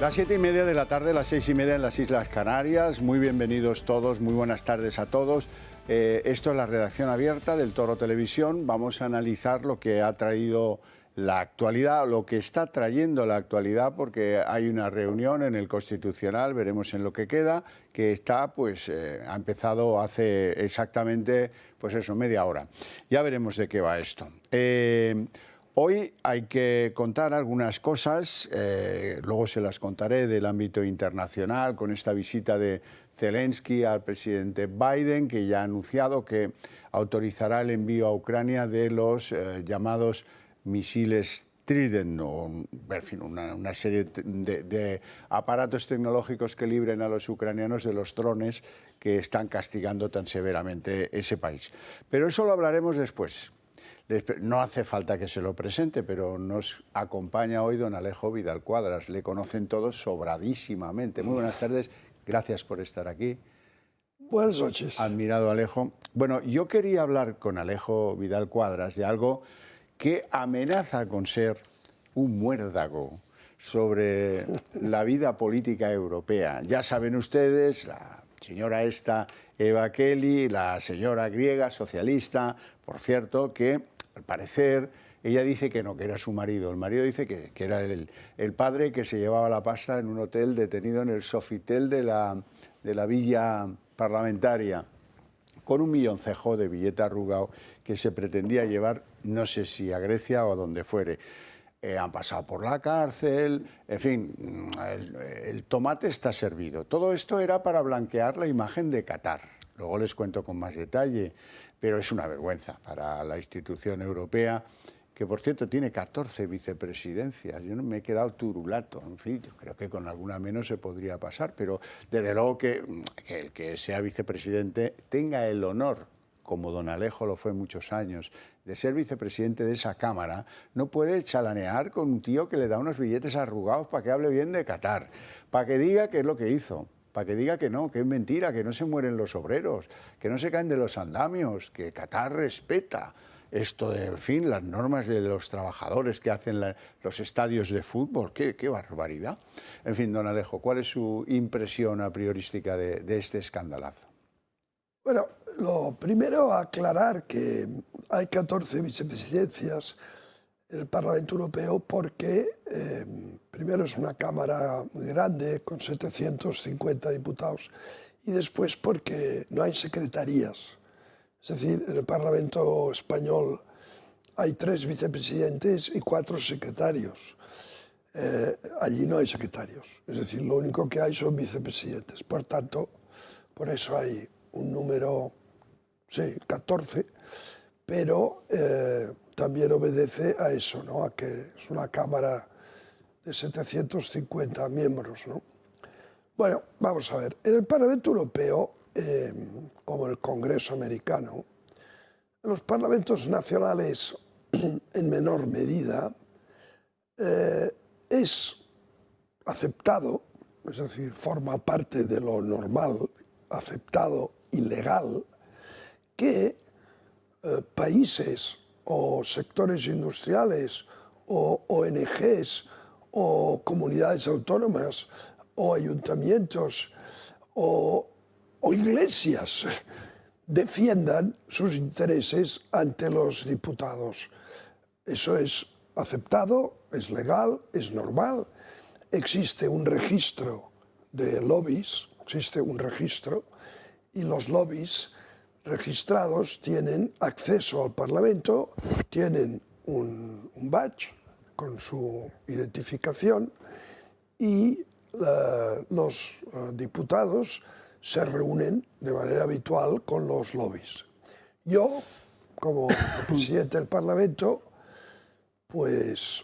Las 7:30 de la tarde, las 6:30 en las Islas Canarias. Muy bienvenidos todos, muy buenas tardes a todos. Esto es la redacción abierta del Toro Televisión. Vamos a analizar lo que ha traído la actualidad, lo que está trayendo la actualidad, porque hay una reunión en el Constitucional, veremos en lo que queda, que está, ha empezado hace exactamente, media hora. Ya veremos de qué va esto. Hoy hay que contar algunas cosas, luego se las contaré del ámbito internacional, con esta visita de Zelensky al presidente Biden, que ya ha anunciado que autorizará el envío a Ucrania de los llamados misiles Trident, o en fin, una serie de aparatos tecnológicos que libren a los ucranianos de los drones que están castigando tan severamente ese país. Pero eso lo hablaremos después. No hace falta que se lo presente, pero nos acompaña hoy don Alejo Vidal Cuadras. Le conocen todos sobradísimamente. Muy buenas tardes, gracias por estar aquí. Buenas noches. Admirado Alejo. Bueno, yo quería hablar con Alejo Vidal Cuadras de algo que amenaza con ser un muérdago sobre la vida política europea. Ya saben ustedes, la señora Eva Kaili, la señora griega socialista, por cierto, que al parecer ella dice que no, que era su marido. El marido dice que era el padre que se llevaba la pasta en un hotel detenido en el Sofitel de la villa parlamentaria, con un milloncejo de billete arrugado que se pretendía llevar, no sé si a Grecia o a donde fuere. Han pasado por la cárcel, en fin, el tomate está servido. Todo esto era para blanquear la imagen de Qatar. Luego les cuento con más detalle, pero es una vergüenza para la institución europea, que por cierto tiene 14 vicepresidencias. Yo no me he quedado turulato, en fin, yo creo que con alguna menos se podría pasar, pero desde luego que el que sea vicepresidente tenga el honor, como don Alejo lo fue muchos años, de ser vicepresidente de esa Cámara, no puede chalanear con un tío que le da unos billetes arrugados para que hable bien de Qatar, para que diga qué es lo que hizo, para que diga que no, que es mentira, que no se mueren los obreros, que no se caen de los andamios, que Qatar respeta esto de, en fin, las normas de los trabajadores que hacen los estadios de fútbol. ¡Qué barbaridad! En fin, don Alejo, ¿cuál es su impresión a priorística de este escandalazo? Bueno, lo primero, aclarar que hay 14 vicepresidencias en el Parlamento Europeo porque, primero, es una Cámara muy grande, con 750 diputados, y después porque no hay secretarías. Es decir, en el Parlamento español hay 3 vicepresidentes y 4 secretarios. Allí no hay secretarios, es decir, lo único que hay son vicepresidentes. Por tanto, por eso hay un número, sí, 14, pero también obedece a eso, ¿no? A que es una Cámara de 750 miembros, ¿no? Bueno, vamos a ver. En el Parlamento Europeo, como el Congreso americano, en los parlamentos nacionales, en menor medida, es aceptado, es decir, forma parte de lo normal, aceptado y legal, que países o sectores industriales o ONGs o comunidades autónomas o ayuntamientos o iglesias defiendan sus intereses ante los diputados. Eso es aceptado, es legal, es normal. Existe un registro de lobbies, existe un registro, y los lobbies registrados tienen acceso al Parlamento, tienen un badge con su identificación, y los diputados se reúnen de manera habitual con los lobbies. Yo, como presidente del Parlamento, pues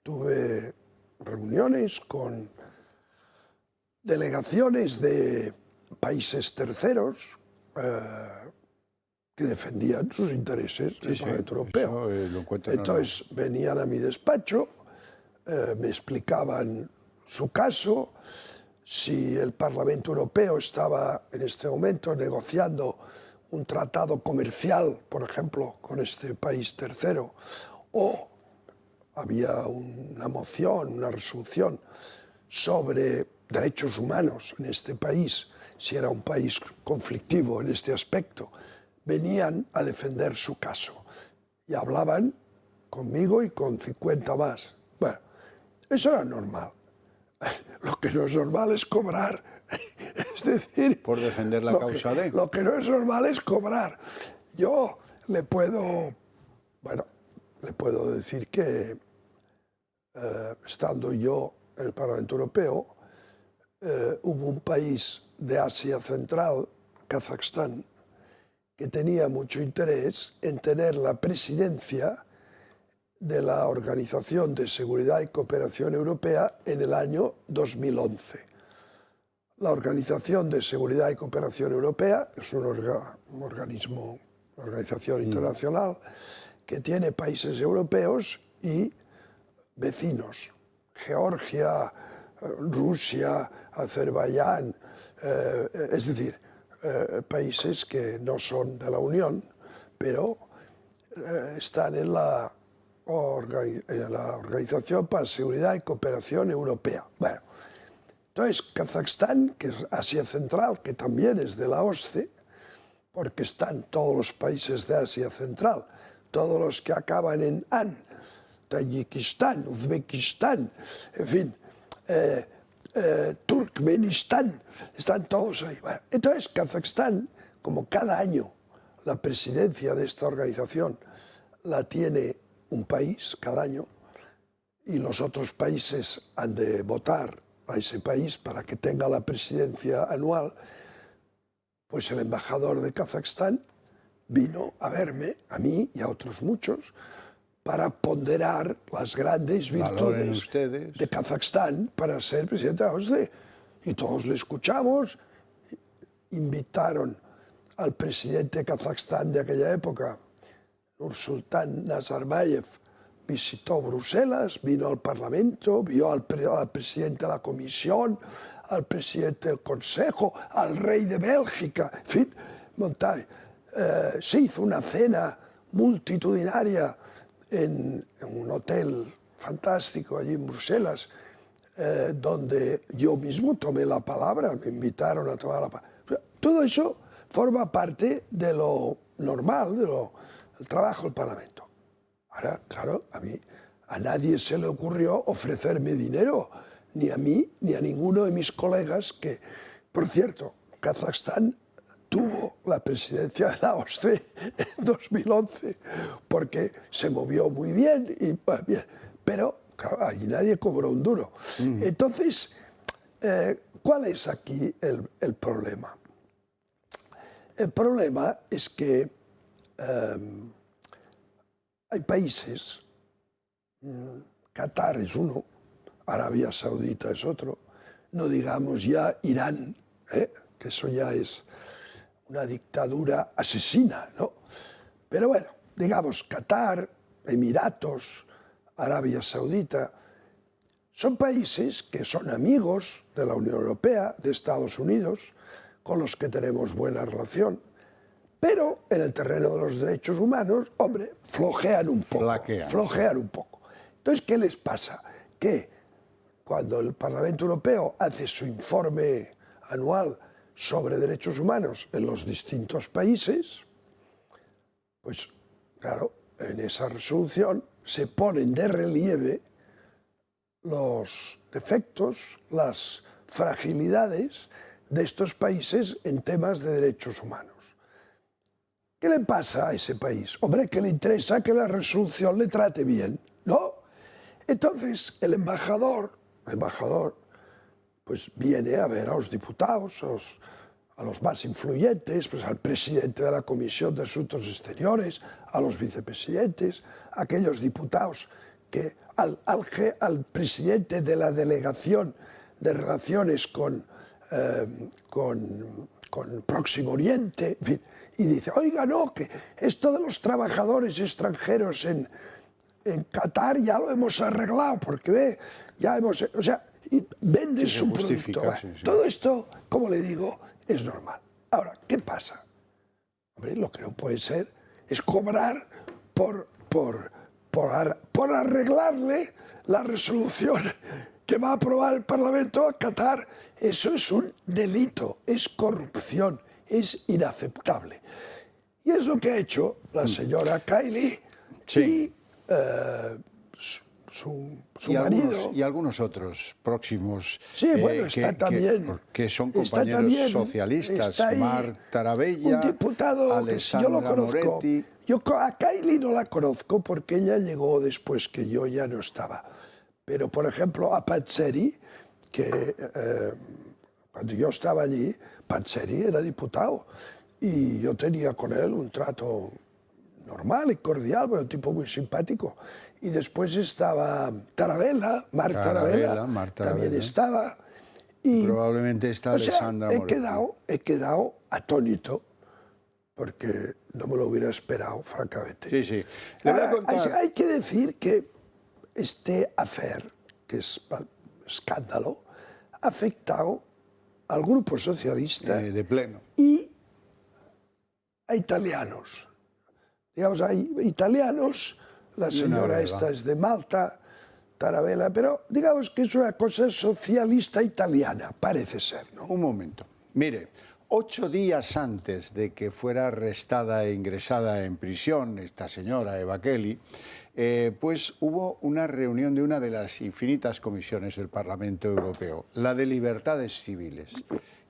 tuve reuniones con delegaciones de países terceros que defendían sus intereses en el Parlamento Europeo. Entonces venían a mi despacho, me explicaban su caso, si el Parlamento Europeo estaba en este momento negociando un tratado comercial, por ejemplo, con este país tercero, o había una moción, una resolución sobre derechos humanos en este país, si era un país conflictivo en este aspecto, venían a defender su caso y hablaban conmigo y con 50 más. Bueno, eso era normal. Lo que no es normal es cobrar. Es decir, por defender la causa de... Lo que no es normal es cobrar. Yo le puedo decir que estando yo en el Parlamento Europeo, hubo un país de Asia Central, Kazajstán, que tenía mucho interés en tener la presidencia de la Organización de Seguridad y Cooperación Europea en el año 2011. La Organización de Seguridad y Cooperación Europea es un organismo, una organización internacional que tiene países europeos y vecinos, Georgia, Rusia, Azerbaiyán, es decir, países que no son de la Unión, pero están en la Organización para Seguridad y Cooperación Europea. Bueno, entonces Kazajstán, que es Asia Central, que también es de la OSCE, porque están todos los países de Asia Central, todos los que acaban en AN, Tayikistán, Uzbekistán, en fin, Turkmenistán, están todos ahí. Bueno, entonces Kazajstán, como cada año la presidencia de esta organización la tiene un país cada año y los otros países han de votar a ese país para que tenga la presidencia anual, pues el embajador de Kazajstán vino a verme, a mí y a otros muchos, para ponderar las grandes virtudes de Kazajstán para ser presidente de la OSCE. Y todos le escuchamos, invitaron al presidente de Kazajstán de aquella época, Nursultán Nazarbayev, visitó Bruselas, vino al Parlamento, vio al presidente de la Comisión, al presidente del Consejo, al rey de Bélgica, en fin, se hizo una cena multitudinaria en un hotel fantástico allí en Bruselas, donde yo mismo tomé la palabra, me invitaron a tomar la palabra. Todo eso forma parte de lo normal, del trabajo del Parlamento. Ahora, claro, a nadie se le ocurrió ofrecerme dinero, ni a mí, ni a ninguno de mis colegas, que, por cierto, Kazajstán tuvo la presidencia de la OSCE en 2011, porque se movió muy bien, pero claro, allí nadie cobró un duro. Entonces, ¿cuál es aquí el problema? El problema es que hay países, Qatar es uno, Arabia Saudita es otro, no digamos ya Irán, que eso ya es una dictadura asesina, ¿no? Pero bueno, digamos Qatar, Emiratos, Arabia Saudita, son países que son amigos de la Unión Europea, de Estados Unidos, con los que tenemos buena relación, pero en el terreno de los derechos humanos, hombre, flojean un poco. Flojean un poco. Entonces, ¿qué les pasa? Que cuando el Parlamento Europeo hace su informe anual sobre derechos humanos en los distintos países, pues claro, en esa resolución se ponen de relieve los defectos, las fragilidades de estos países en temas de derechos humanos. ¿Qué le pasa a ese país? Hombre, que le interesa que la resolución le trate bien, ¿no? Entonces, el embajador, pues viene a ver a los diputados, a los más influyentes, pues al presidente de la Comisión de Asuntos Exteriores, a los vicepresidentes, a aquellos diputados que al presidente de la Delegación de Relaciones con Próximo Oriente, en fin, y dice, oiga, no, que esto de los trabajadores extranjeros en Qatar ya lo hemos arreglado, porque ve, ya hemos, o sea, y vende su producto. Sí. Todo esto, como le digo, es normal. Ahora, ¿qué pasa? Hombre, lo que no puede ser es cobrar por por arreglarle la resolución que va a aprobar el Parlamento a Qatar. Eso es un delito, es corrupción, es inaceptable. Y es lo que ha hecho la señora Kaili Sí. y su marido. Y algunos otros próximos Sí, bueno, está también. que son está compañeros también, socialistas. está ahí Marc Tarabella, un diputado que yo lo Alessandra conozco. Moretti. Yo a Kaili no la conozco porque ella llegó después que yo ya no estaba. Pero, por ejemplo, a Panzeri, que cuando yo estaba allí, Panzeri era diputado y yo tenía con él un trato normal y cordial, pero un tipo muy simpático. Y después estaba Tarabella, Marc Tarabella, también estaba. Y, probablemente está Alessandra Moretti. He quedado atónito, porque no me lo hubiera esperado, francamente. Sí, sí. Le voy a contar. Hay que decir que este affair, que es escándalo, ha afectado al grupo socialista De pleno. y a italianos. Digamos, hay italianos, la señora esta es de Malta, Tarabella, pero digamos que es una cosa socialista italiana, parece ser, ¿no? Un momento. Mire, 8 días antes de que fuera arrestada e ingresada en prisión esta señora Eva Kaili, pues hubo una reunión de una de las infinitas comisiones del Parlamento Europeo, la de Libertades Civiles,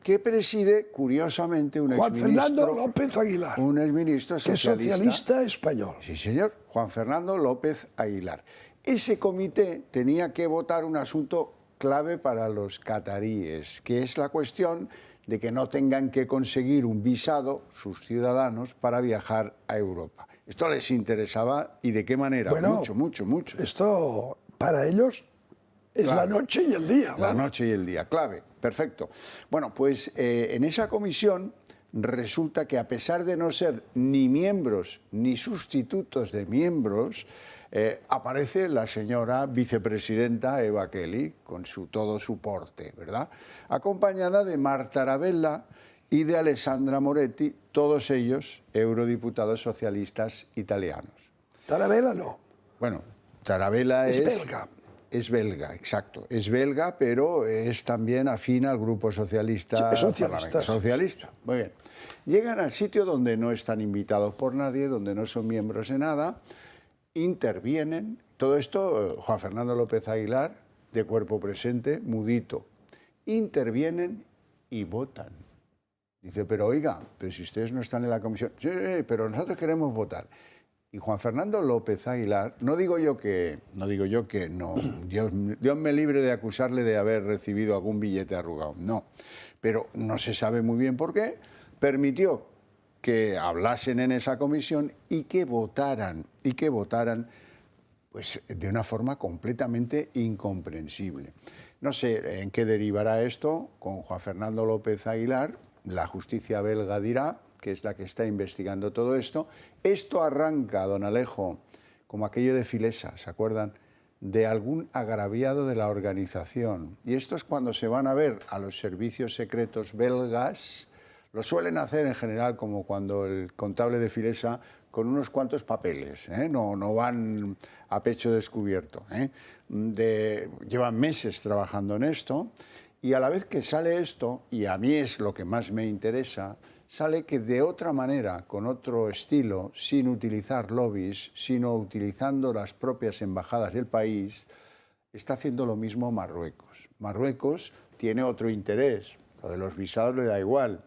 que preside, curiosamente, un Juan exministro... Fernando López Aguilar, Un exministro que es socialista... socialista español. Sí, señor, Juan Fernando López Aguilar. Ese comité tenía que votar un asunto clave para los cataríes, que es la cuestión de que no tengan que conseguir un visado sus ciudadanos para viajar a Europa. Esto les interesaba y de qué manera. Bueno, mucho, mucho, mucho. Esto para ellos es Claro. la noche y el día. La vamos. noche y el día, clave, perfecto. Bueno, pues en esa comisión resulta que a pesar de no ser ni miembros ni sustitutos de miembros, aparece la señora vicepresidenta Eva Kaili con todo su porte, ¿verdad? Acompañada de Marc Tarabella y de Alessandra Moretti, todos ellos eurodiputados socialistas italianos. Tarabella no. Bueno, Tarabella Es belga. Es belga, exacto. Es belga, pero es también afín al grupo socialista. Sí, socialista. Socialista, muy bien. Llegan al sitio donde no están invitados por nadie, donde no son miembros de nada, intervienen. Todo esto, Juan Fernando López Aguilar, de cuerpo presente, mudito. Intervienen y votan. Dice, pero oiga, pero si ustedes no están en la comisión, sí, pero nosotros queremos votar. Y Juan Fernando López Aguilar, no digo yo que no, Dios me libre de acusarle de haber recibido algún billete arrugado, no, pero no se sabe muy bien por qué, permitió que hablasen en esa comisión y que votaran, pues de una forma completamente incomprensible. No sé en qué derivará esto con Juan Fernando López Aguilar, la justicia belga dirá, que es la que está investigando todo esto. Esto arranca, don Alejo, como aquello de Filesa, ¿se acuerdan? De algún agraviado de la organización. Y esto es cuando se van a ver a los servicios secretos belgas, lo suelen hacer en general como cuando el contable de Filesa, con unos cuantos papeles, no van a pecho descubierto. Llevan meses trabajando en esto y a la vez que sale esto, y a mí es lo que más me interesa, sale que de otra manera, con otro estilo, sin utilizar lobbies, sino utilizando las propias embajadas del país, está haciendo lo mismo Marruecos. Marruecos tiene otro interés, lo de los visados le da igual.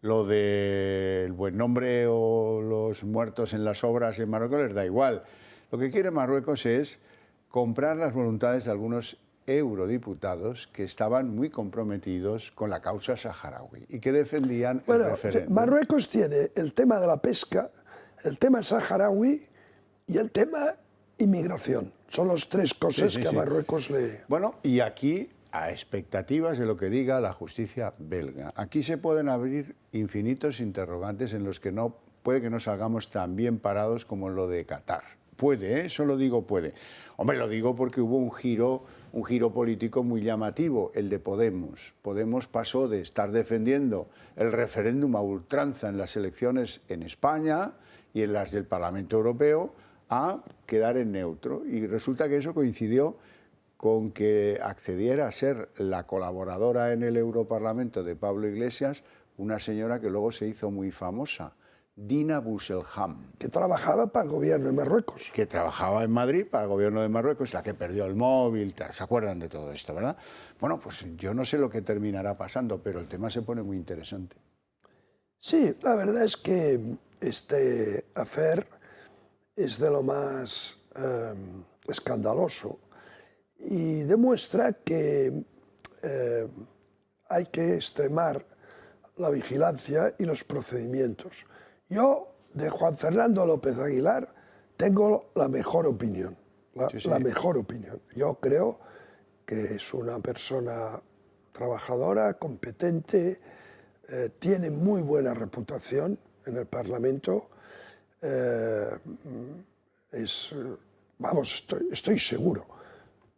Lo del buen nombre o los muertos en las obras en Marruecos les da igual. Lo que quiere Marruecos es comprar las voluntades de algunos eurodiputados que estaban muy comprometidos con la causa saharaui y que defendían el referéndum. Marruecos tiene el tema de la pesca, el tema saharaui y el tema inmigración. Son las tres cosas que a Marruecos le... Bueno, y aquí, a expectativas de lo que diga la justicia belga, aquí se pueden abrir infinitos interrogantes en los que puede que no salgamos tan bien parados como en lo de Qatar. Puede, solo digo puede. Hombre, lo digo porque hubo un giro político muy llamativo, el de Podemos. Podemos pasó de estar defendiendo el referéndum a ultranza en las elecciones en España y en las del Parlamento Europeo a quedar en neutro. Y resulta que eso coincidió con que accediera a ser la colaboradora en el Europarlamento de Pablo Iglesias, una señora que luego se hizo muy famosa, Dina Busselham. Que trabajaba para el gobierno de Marruecos. Que trabajaba en Madrid para el gobierno de Marruecos, la que perdió el móvil, ¿se acuerdan de todo esto, verdad? Bueno, pues yo no sé lo que terminará pasando, pero el tema se pone muy interesante. Sí, la verdad es que este affair es de lo más escandaloso y demuestra que hay que extremar la vigilancia y los procedimientos. Yo, de Juan Fernando López Aguilar, tengo la mejor opinión, la mejor opinión. Yo creo que es una persona trabajadora, competente, tiene muy buena reputación en el Parlamento. Estoy seguro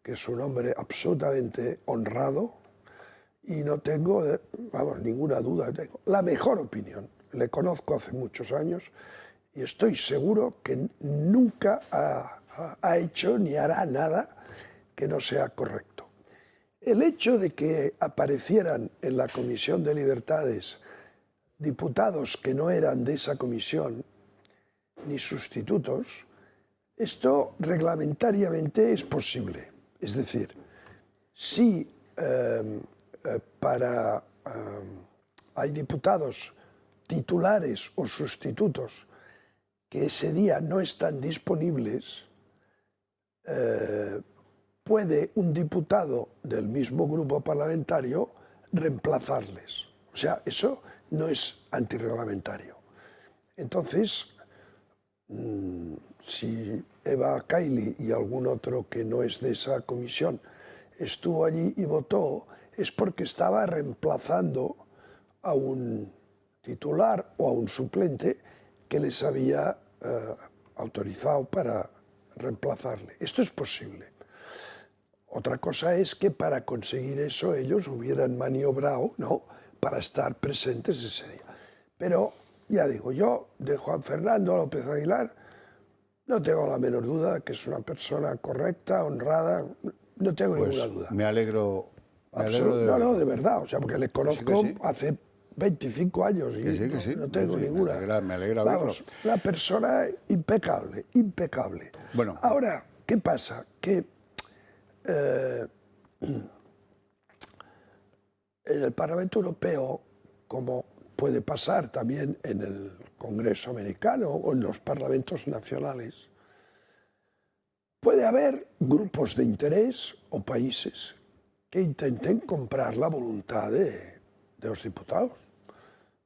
que es un hombre absolutamente honrado y no tengo, ninguna duda. Tengo la mejor opinión. Le conozco hace muchos años y estoy seguro que nunca ha hecho ni hará nada que no sea correcto. El hecho de que aparecieran en la Comisión de Libertades diputados que no eran de esa comisión ni sustitutos, esto reglamentariamente es posible. Es decir, si hay diputados titulares o sustitutos que ese día no están disponibles, puede un diputado del mismo grupo parlamentario reemplazarles. O sea, eso no es antirreglamentario. Entonces, si Eva Kaili y algún otro que no es de esa comisión estuvo allí y votó, es porque estaba reemplazando a un titular o a un suplente que les había autorizado para reemplazarle. Esto es posible. Otra cosa es que para conseguir eso ellos hubieran maniobrado, ¿no?, para estar presentes ese día. Pero, ya digo, yo de Juan Fernando López Aguilar no tengo la menor duda que es una persona correcta, honrada, no tengo ninguna duda. Me alegro de verdad, o sea, porque le conozco hace 25 años y no tengo ninguna. Me alegra Vamos, una persona impecable, impecable. Bueno. Ahora, ¿qué pasa? Que en el Parlamento Europeo, como puede pasar también en el Congreso americano o en los parlamentos nacionales, puede haber grupos de interés o países que intenten comprar la voluntad de los diputados,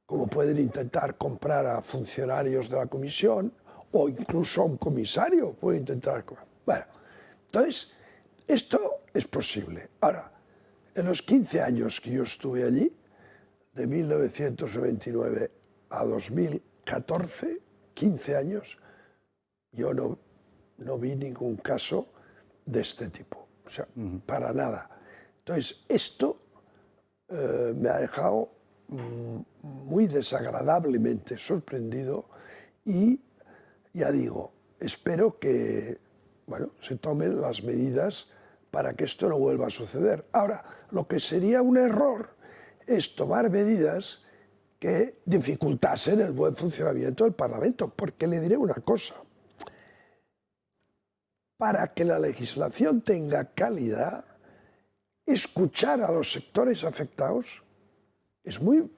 como pueden intentar comprar a funcionarios de la comisión o incluso a un comisario puede intentar. Bueno, entonces, esto es posible. Ahora, en los 15 años que yo estuve allí, de 1999 a 2014, 15 años, yo no vi ningún caso de este tipo. O sea, para nada. Entonces, esto me ha dejado muy desagradablemente sorprendido y, ya digo, espero que se tomen las medidas para que esto no vuelva a suceder. Ahora, lo que sería un error es tomar medidas que dificultasen el buen funcionamiento del Parlamento, porque le diré una cosa. Para que la legislación tenga calidad, escuchar a los sectores afectados es muy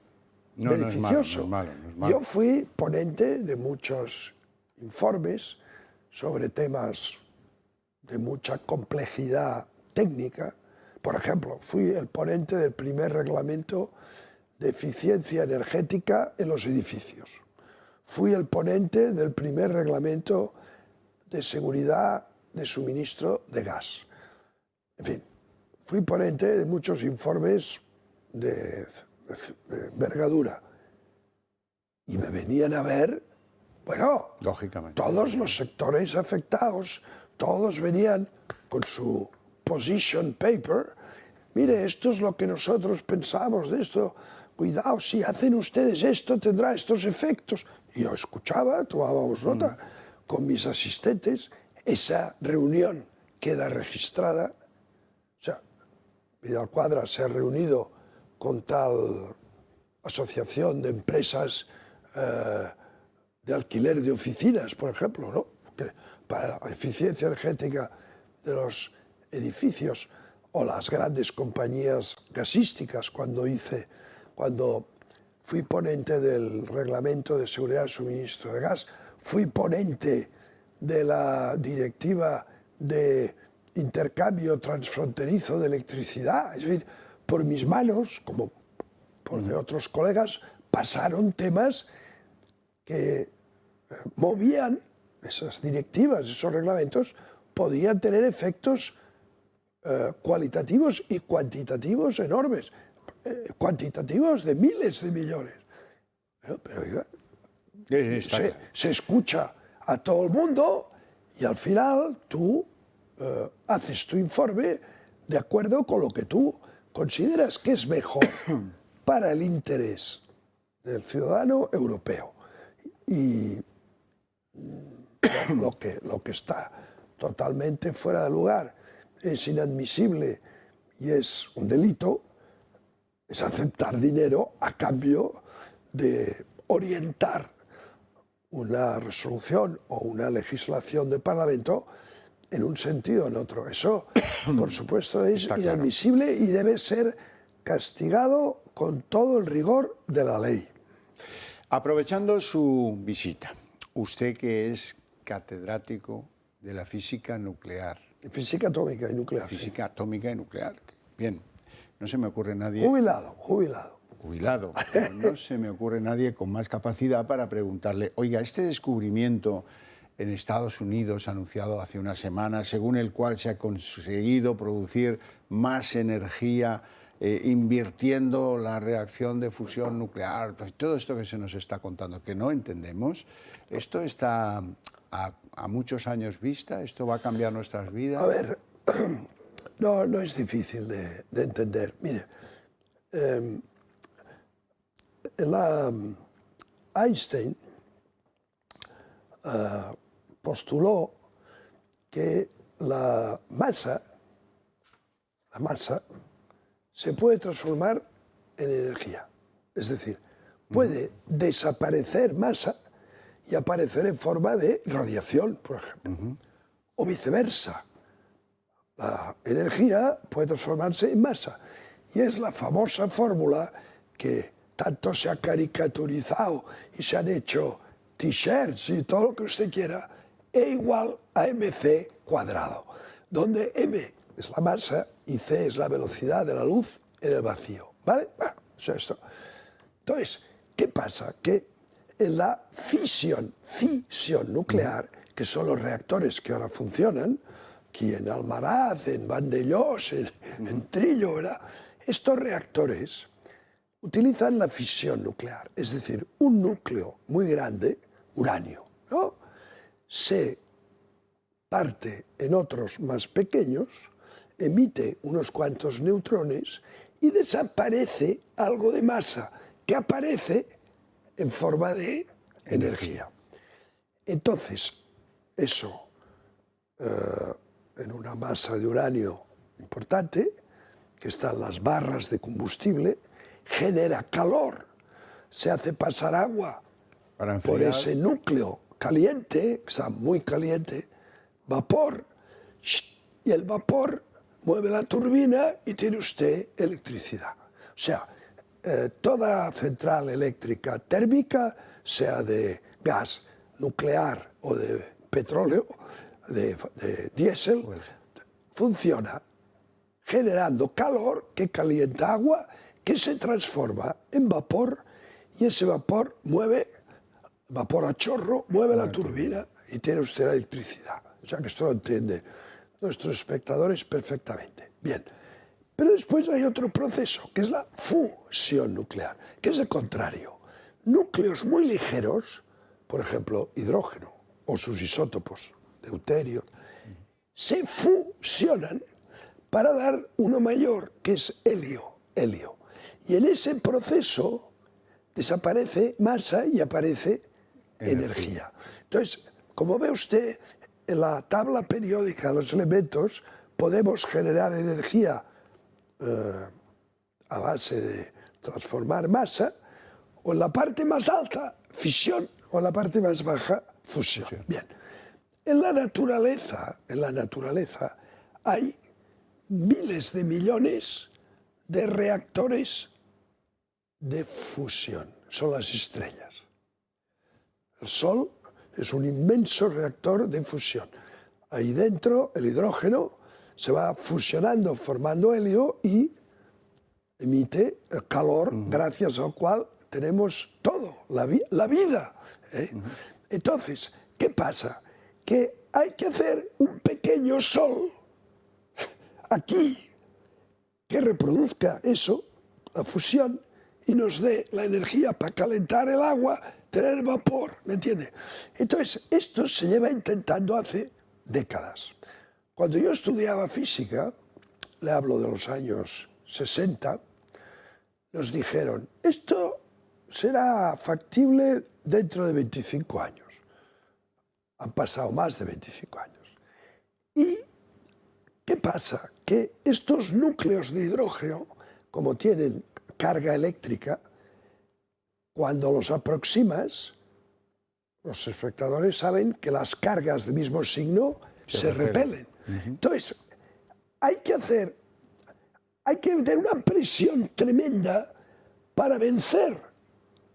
beneficioso. No es malo. Yo fui ponente de muchos informes sobre temas de mucha complejidad técnica. Por ejemplo, fui el ponente del primer reglamento de eficiencia energética en los edificios. Fui el ponente del primer reglamento de seguridad de suministro de gas. En fin, fui ponente de muchos informes de envergadura. Y me venían a ver, lógicamente, todos los sectores afectados, todos venían con su position paper. Mire, esto es lo que nosotros pensamos de esto. Cuidado, si hacen ustedes esto, tendrá estos efectos. Y yo escuchaba, tomábamos nota, con mis asistentes, esa reunión queda registrada. O sea, Vidal Quadras se ha reunido con tal asociación de empresas de alquiler de oficinas, por ejemplo, ¿no? Que para la eficiencia energética de los edificios, o las grandes compañías gasísticas, cuando fui ponente del Reglamento de Seguridad de Suministro de Gas, fui ponente de la Directiva de Intercambio Transfronterizo de Electricidad. Es decir, por mis manos, como por de otros colegas, pasaron temas que movían esas directivas, esos reglamentos, podían tener efectos cualitativos y cuantitativos enormes, cuantitativos de miles de millones. Pero oiga, se escucha a todo el mundo y al final tú haces tu informe de acuerdo con lo que tú consideras que es mejor para el interés del ciudadano europeo. Y lo que está totalmente fuera de lugar, es inadmisible y es un delito, es aceptar dinero a cambio de orientar una resolución o una legislación del Parlamento en un sentido o en otro. Eso, por supuesto, es inadmisible y debe ser castigado con todo el rigor de la ley. Aprovechando su visita, usted que es catedrático de la física nuclear. Física atómica y nuclear. Física atómica y nuclear. Bien, no se me ocurre nadie... Jubilado. Pero no se me ocurre nadie con más capacidad para preguntarle, oiga, este descubrimiento en Estados Unidos anunciado hace una semana, según el cual se ha conseguido producir más energía invirtiendo la reacción de fusión nuclear, pues todo esto que se nos está contando, que no entendemos, ¿esto está a muchos años vista? ¿Esto va a cambiar nuestras vidas? A ver, no es difícil de entender. Mire, Einstein postuló que la masa se puede transformar en energía. Es decir, puede desaparecer masa y aparecer en forma de radiación, por ejemplo. O viceversa. La energía puede transformarse en masa. Y es la famosa fórmula que tanto se ha caricaturizado y se han hecho t-shirts y todo lo que usted quiera, E igual a mc cuadrado, donde m es la masa y c es la velocidad de la luz en el vacío. ¿Vale? Bueno, eso es esto. Entonces, ¿qué pasa? Que en la fisión nuclear, que son los reactores que ahora funcionan, aquí en Almaraz, en Vandellós, en Trillo, ¿verdad? Estos reactores utilizan la fisión nuclear, es decir, un núcleo muy grande, uranio, ¿no? Se parte en otros más pequeños, emite unos cuantos neutrones y desaparece algo de masa que aparece en forma de energía. Entonces, eso en una masa de uranio importante, que están las barras de combustible, genera calor, se hace pasar agua por ese núcleo caliente, que está muy caliente, vapor, y el vapor mueve la turbina y tiene usted electricidad. O sea, toda central eléctrica térmica, sea de gas nuclear o de petróleo, de diésel, funciona generando calor que calienta agua, que se transforma en vapor, y ese vapor vapor a chorro, mueve la turbina y tiene usted la electricidad. O sea que esto lo entiende nuestros espectadores perfectamente. Bien, pero después hay otro proceso, que es la fusión nuclear, que es el contrario. Núcleos muy ligeros, por ejemplo, hidrógeno o sus isótopos, deuterio, se fusionan para dar uno mayor, que es helio. Y en ese proceso desaparece masa y aparece energía. Entonces, como ve usted, en la tabla periódica de los elementos podemos generar energía a base de transformar masa, o en la parte más alta, fisión, o en la parte más baja, fusión. Bien. En la naturaleza hay miles de millones de reactores de fusión. Son las estrellas. El Sol es un inmenso reactor de fusión. Ahí dentro el hidrógeno se va fusionando, formando helio y emite el calor, gracias al cual tenemos todo, la vida. Entonces, ¿qué pasa? Que hay que hacer un pequeño sol aquí que reproduzca eso, la fusión, y nos dé la energía para calentar el agua, tener el vapor, ¿me entiende? Entonces, esto se lleva intentando hace décadas. Cuando yo estudiaba física, le hablo de los años 60, nos dijeron, esto será factible dentro de 25 años. Han pasado más de 25 años. ¿Y qué pasa? Que estos núcleos de hidrógeno, como tienen carga eléctrica, cuando los aproximas, los espectadores saben que las cargas del mismo signo se repelen. Entonces, hay que tener una presión tremenda para vencer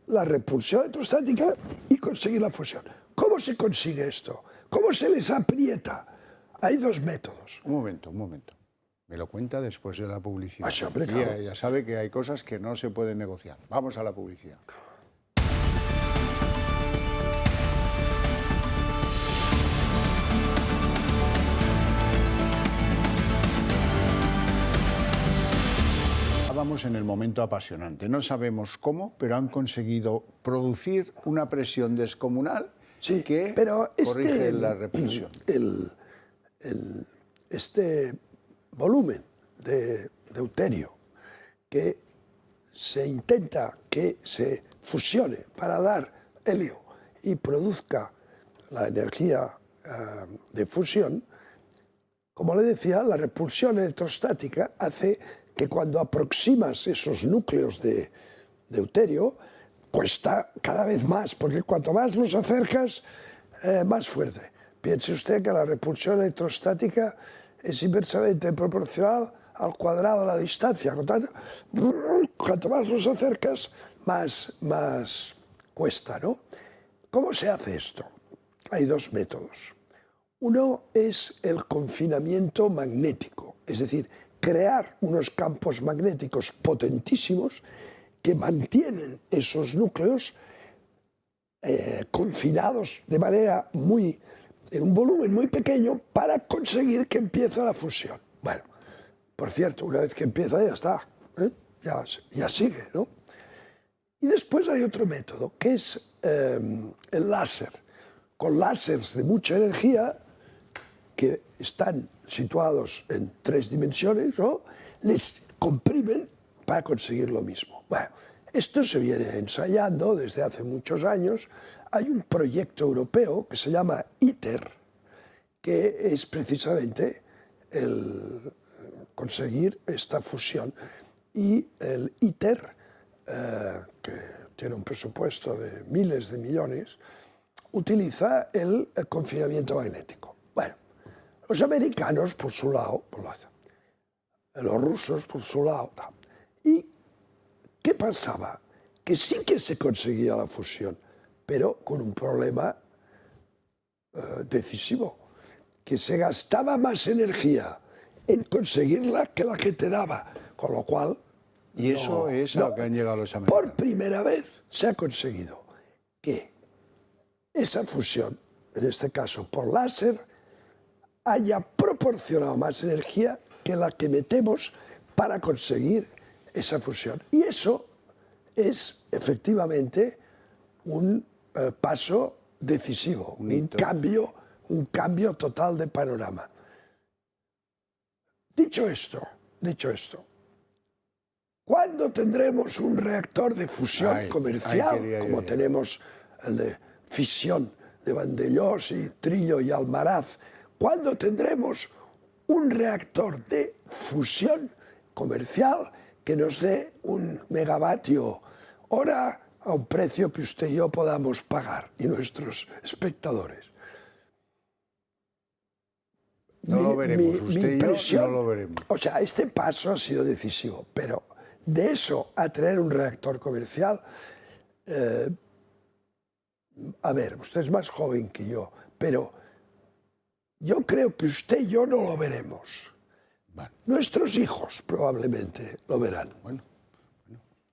la repulsión electrostática y conseguir la fusión. ¿Cómo se consigue esto? ¿Cómo se les aprieta? Hay dos métodos. Un momento. Me lo cuenta después de la publicidad. Ah, hombre, claro. Ya sabe que hay cosas que no se pueden negociar. Vamos a la publicidad. Vamos en el momento apasionante. No sabemos cómo, pero han conseguido producir una presión descomunal que pero corrige la repulsión. Este volumen de deuterio que se intenta que se fusione para dar helio y produzca la energía de fusión, como le decía, la repulsión electrostática hace que cuando aproximas esos núcleos de deuterio, cuesta cada vez más, porque cuanto más los acercas, más fuerte. Piense usted que la repulsión electrostática es inversamente proporcional al cuadrado de la distancia. Cuanto más los acercas, más cuesta, ¿no? ¿Cómo se hace esto? Hay dos métodos. Uno es el confinamiento magnético, es decir, crear unos campos magnéticos potentísimos que mantienen esos núcleos confinados de manera en un volumen muy pequeño para conseguir que empiece la fusión. Bueno, por cierto, una vez que empieza ya está, ya sigue, ¿no? Y después hay otro método, que es el láser. Con láseres de mucha energía, que están situados en 3 dimensiones, ¿no? Les comprimen para conseguir lo mismo. Bueno, esto se viene ensayando desde hace muchos años. Hay un proyecto europeo que se llama ITER, que es precisamente el conseguir esta fusión. Y el ITER, que tiene un presupuesto de miles de millones, utiliza el confinamiento magnético. Bueno, los americanos por su lado, los rusos por su lado. ¿Y qué pasaba? Que sí que se conseguía la fusión, pero con un problema decisivo, que se gastaba más energía en conseguirla que la que te daba, con lo cual... Y eso es a lo que han llegado los americanos. Por primera vez se ha conseguido que esa fusión, en este caso por láser, haya proporcionado más energía que la que metemos para conseguir esa fusión. Y eso es efectivamente un paso decisivo, un cambio total de panorama. Dicho esto, ¿cuándo tendremos un reactor de fusión comercial, como tenemos el de fisión de Vandellós y Trillo y Almaraz, ¿cuándo tendremos un reactor de fusión comercial que nos dé un megavatio hora a un precio que usted y yo podamos pagar y nuestros espectadores? No lo veremos, usted y yo no lo veremos. O sea, este paso ha sido decisivo, pero de eso a tener un reactor comercial, a ver, usted es más joven que yo, pero yo creo que usted y yo no lo veremos. Vale. Nuestros hijos probablemente lo verán. Bueno,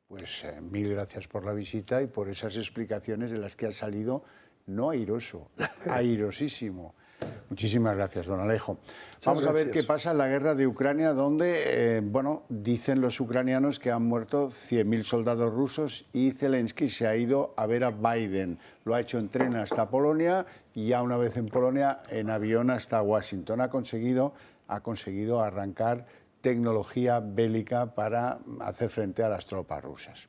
pues mil gracias por la visita y por esas explicaciones de las que ha salido no airoso, airosísimo. Muchísimas gracias, don Alejo. Vamos a ver qué pasa en la guerra de Ucrania, donde, bueno, dicen los ucranianos que han muerto 100.000 soldados rusos y Zelensky se ha ido a ver a Biden. Lo ha hecho en tren hasta Polonia y ya una vez en Polonia, en avión hasta Washington. Ha conseguido arrancar tecnología bélica para hacer frente a las tropas rusas.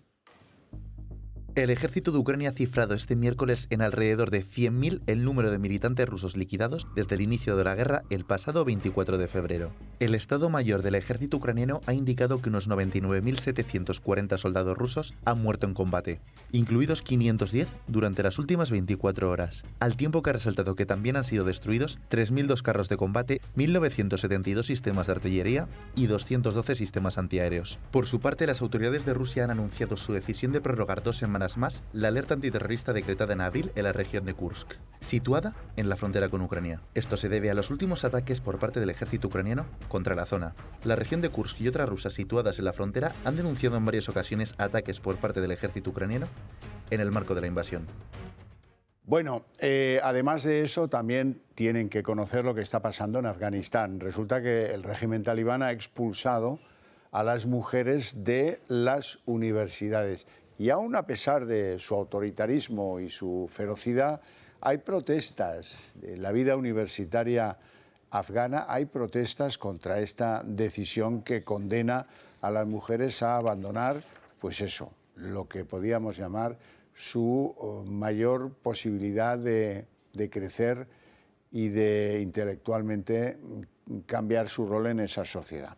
El ejército de Ucrania ha cifrado este miércoles en alrededor de 100.000 el número de militantes rusos liquidados desde el inicio de la guerra el pasado 24 de febrero. El Estado Mayor del ejército ucraniano ha indicado que unos 99.740 soldados rusos han muerto en combate, incluidos 510 durante las últimas 24 horas, al tiempo que ha resaltado que también han sido destruidos 3.002 carros de combate, 1.972 sistemas de artillería y 212 sistemas antiaéreos. Por su parte, las autoridades de Rusia han anunciado su decisión de prorrogar 2 semanas más la alerta antiterrorista decretada en abril en la región de Kursk, situada en la frontera con Ucrania. Esto se debe a los últimos ataques por parte del ejército ucraniano contra la zona. La región de Kursk y otras rusas situadas en la frontera han denunciado en varias ocasiones ataques por parte del ejército ucraniano en el marco de la invasión. Bueno, además de eso, también tienen que conocer lo que está pasando en Afganistán. Resulta que el régimen talibán ha expulsado a las mujeres de las universidades. Y aún a pesar de su autoritarismo y su ferocidad, hay protestas. En la vida universitaria afgana hay protestas contra esta decisión que condena a las mujeres a abandonar, pues eso, lo que podíamos llamar su mayor posibilidad de crecer y de intelectualmente cambiar su rol en esa sociedad.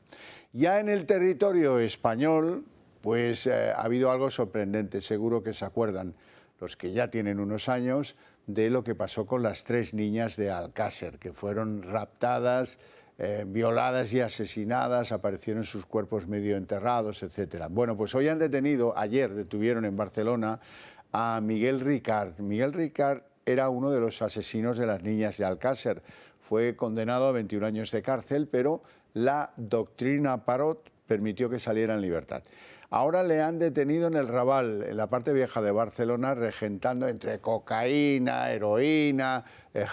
Ya en el territorio español, pues ha habido algo sorprendente. Seguro que se acuerdan los que ya tienen unos años de lo que pasó con las 3 niñas de Alcácer, que fueron raptadas, violadas y asesinadas, aparecieron sus cuerpos medio enterrados, etc. Bueno, pues hoy han detenido, ayer detuvieron en Barcelona a Miguel Ricard. Miguel Ricard era uno de los asesinos de las niñas de Alcácer. Fue condenado a 21 años de cárcel, pero la doctrina Parot permitió que saliera en libertad. Ahora le han detenido en el Raval, en la parte vieja de Barcelona, regentando entre cocaína, heroína,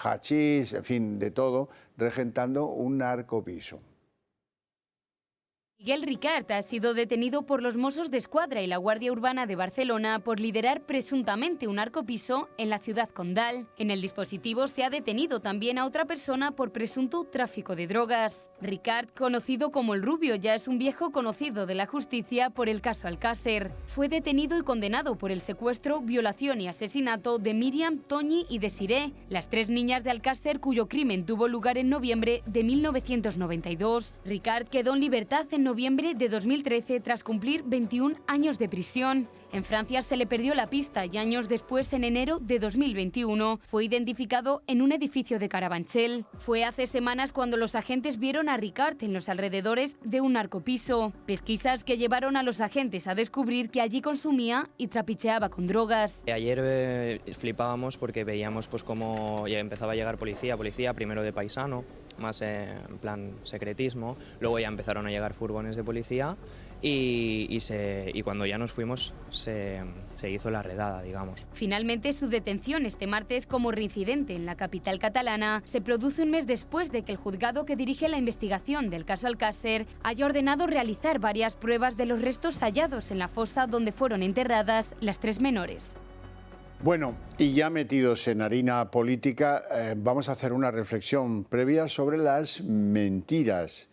hachís, en fin, de todo, regentando un narcopiso. Miguel Ricard ha sido detenido por los Mossos d'Esquadra y la Guardia Urbana de Barcelona por liderar presuntamente un narcopiso en la ciudad condal. En el dispositivo se ha detenido también a otra persona por presunto tráfico de drogas. Ricard, conocido como el Rubio, ya es un viejo conocido de la justicia por el caso Alcácer. Fue detenido y condenado por el secuestro, violación y asesinato de Miriam, Toñi y Desiré, las 3 niñas de Alcácer cuyo crimen tuvo lugar en noviembre de 1992. Ricard quedó en libertad en noviembre de 2013 tras cumplir 21 años de prisión. En Francia se le perdió la pista y años después, en enero de 2021, fue identificado en un edificio de Carabanchel. Fue hace semanas cuando los agentes vieron a Ricard en los alrededores de un narcopiso. Pesquisas que llevaron a los agentes a descubrir que allí consumía y trapicheaba con drogas. Ayer flipábamos porque veíamos pues cómo ya empezaba a llegar policía, primero de paisano, más en plan secretismo, luego ya empezaron a llegar furgones de policía y cuando ya nos fuimos se hizo la redada, digamos. Finalmente, su detención este martes como reincidente en la capital catalana se produce un mes después de que el juzgado que dirige la investigación del caso Alcácer haya ordenado realizar varias pruebas de los restos hallados en la fosa donde fueron enterradas las 3 menores. Bueno, y ya metidos en harina política, vamos a hacer una reflexión previa sobre las mentiras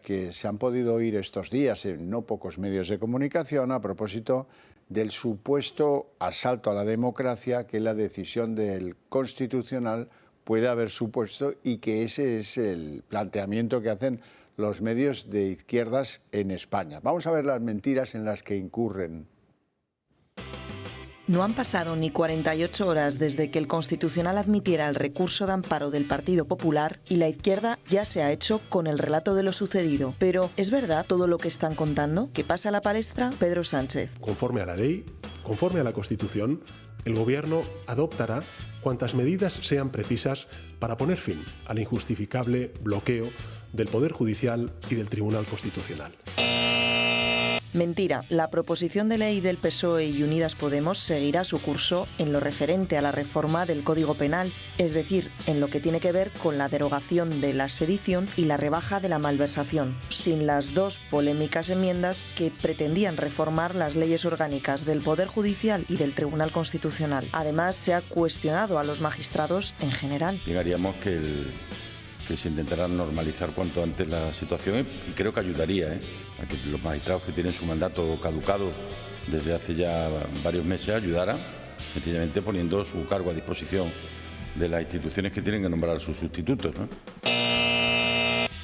que se han podido oír estos días en no pocos medios de comunicación a propósito del supuesto asalto a la democracia que la decisión del Constitucional puede haber supuesto, y que ese es el planteamiento que hacen los medios de izquierdas en España. Vamos a ver las mentiras en las que incurren. No han pasado ni 48 horas desde que el Constitucional admitiera el recurso de amparo del Partido Popular y la izquierda ya se ha hecho con el relato de lo sucedido. Pero, ¿es verdad todo lo que están contando? ¿Qué pasa a la palestra? Pedro Sánchez. Conforme a la ley, conforme a la Constitución, el Gobierno adoptará cuantas medidas sean precisas para poner fin al injustificable bloqueo del Poder Judicial y del Tribunal Constitucional. Mentira, la proposición de ley del PSOE y Unidas Podemos seguirá su curso en lo referente a la reforma del Código Penal, es decir, en lo que tiene que ver con la derogación de la sedición y la rebaja de la malversación, sin las dos polémicas enmiendas que pretendían reformar las leyes orgánicas del Poder Judicial y del Tribunal Constitucional. Además, se ha cuestionado a los magistrados en general. Llegaríamos que se intentará normalizar cuanto antes la situación, y creo que ayudaría a que los magistrados que tienen su mandato caducado desde hace ya varios meses ayudaran, sencillamente poniendo su cargo a disposición de las instituciones que tienen que nombrar sus sustitutos, ¿no?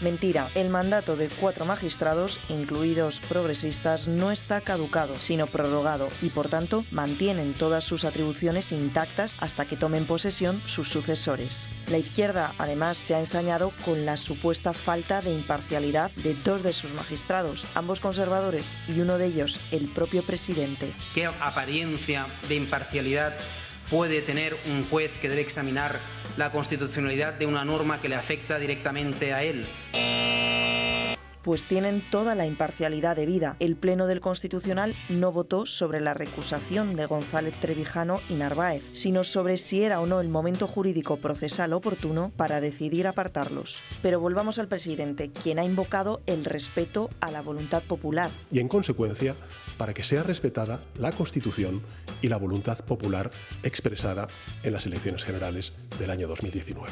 Mentira, el mandato de 4 magistrados, incluidos progresistas, no está caducado, sino prorrogado, y por tanto mantienen todas sus atribuciones intactas hasta que tomen posesión sus sucesores. La izquierda, además, se ha ensañado con la supuesta falta de imparcialidad de 2 de sus magistrados, ambos conservadores, y uno de ellos, el propio presidente. ¿Qué apariencia de imparcialidad puede tener un juez que debe examinar la constitucionalidad de una norma que le afecta directamente a él? Pues tienen toda la imparcialidad debida. El Pleno del Constitucional no votó sobre la recusación de González Trevijano y Narváez, sino sobre si era o no el momento jurídico procesal oportuno para decidir apartarlos. Pero volvamos al presidente, quien ha invocado el respeto a la voluntad popular. Y en consecuencia, para que sea respetada la Constitución y la voluntad popular expresada en las elecciones generales del año 2019.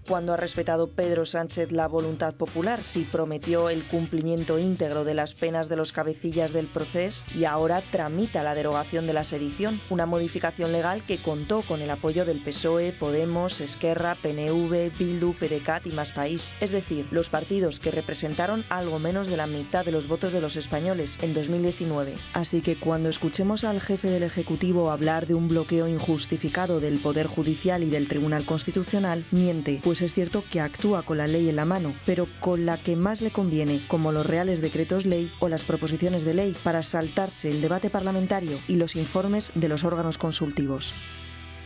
¿Cuándo ha respetado Pedro Sánchez la voluntad popular? Si prometió el cumplimiento íntegro de las penas de los cabecillas del procés y ahora tramita la derogación de la sedición, una modificación legal que contó con el apoyo del PSOE, Podemos, Esquerra, PNV, Bildu, PDeCAT y Más País, es decir, los partidos que representaron algo menos de la mitad de los votos de los españoles en 2019. Así que cuando escuchemos al jefe del Ejecutivo hablar de un bloqueo injustificado del Poder Judicial y del Tribunal Constitucional, miente, pues es cierto que actúa con la ley en la mano, pero con la que más le conviene, como los reales decretos ley o las proposiciones de ley, para saltarse el debate parlamentario y los informes de los órganos consultivos.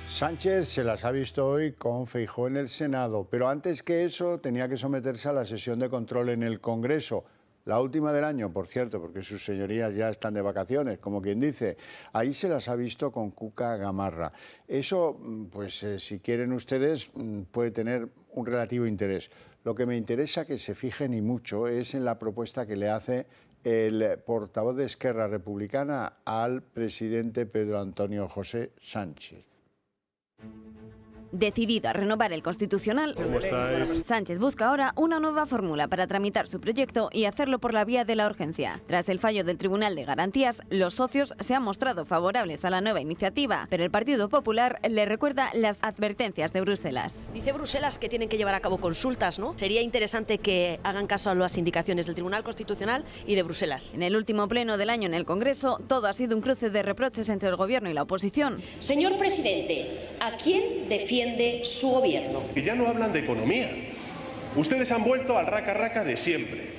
Sánchez se las ha visto hoy con Feijóo en el Senado, pero antes que eso tenía que someterse a la sesión de control en el Congreso. La última del año, por cierto, porque sus señorías ya están de vacaciones, como quien dice. Ahí se las ha visto con Cuca Gamarra. Eso, pues si quieren ustedes, puede tener un relativo interés. Lo que me interesa que se fijen y mucho es en la propuesta que le hace el portavoz de Esquerra Republicana al presidente Pedro Antonio José Sánchez. Decidido a renovar el Constitucional, ¿Cómo estáis? Sánchez busca ahora una nueva fórmula para tramitar su proyecto y hacerlo por la vía de la urgencia. Tras el fallo del Tribunal de Garantías, los socios se han mostrado favorables a la nueva iniciativa, pero el Partido Popular le recuerda las advertencias de Bruselas. Dice Bruselas que tienen que llevar a cabo consultas, ¿no? Sería interesante que hagan caso a las indicaciones del Tribunal Constitucional y de Bruselas. En el último pleno del año en el Congreso, todo ha sido un cruce de reproches entre el Gobierno y la oposición. Señor presidente, ¿a quién defiende su gobierno? Y ya no hablan de economía. Ustedes han vuelto al raca-raca de siempre.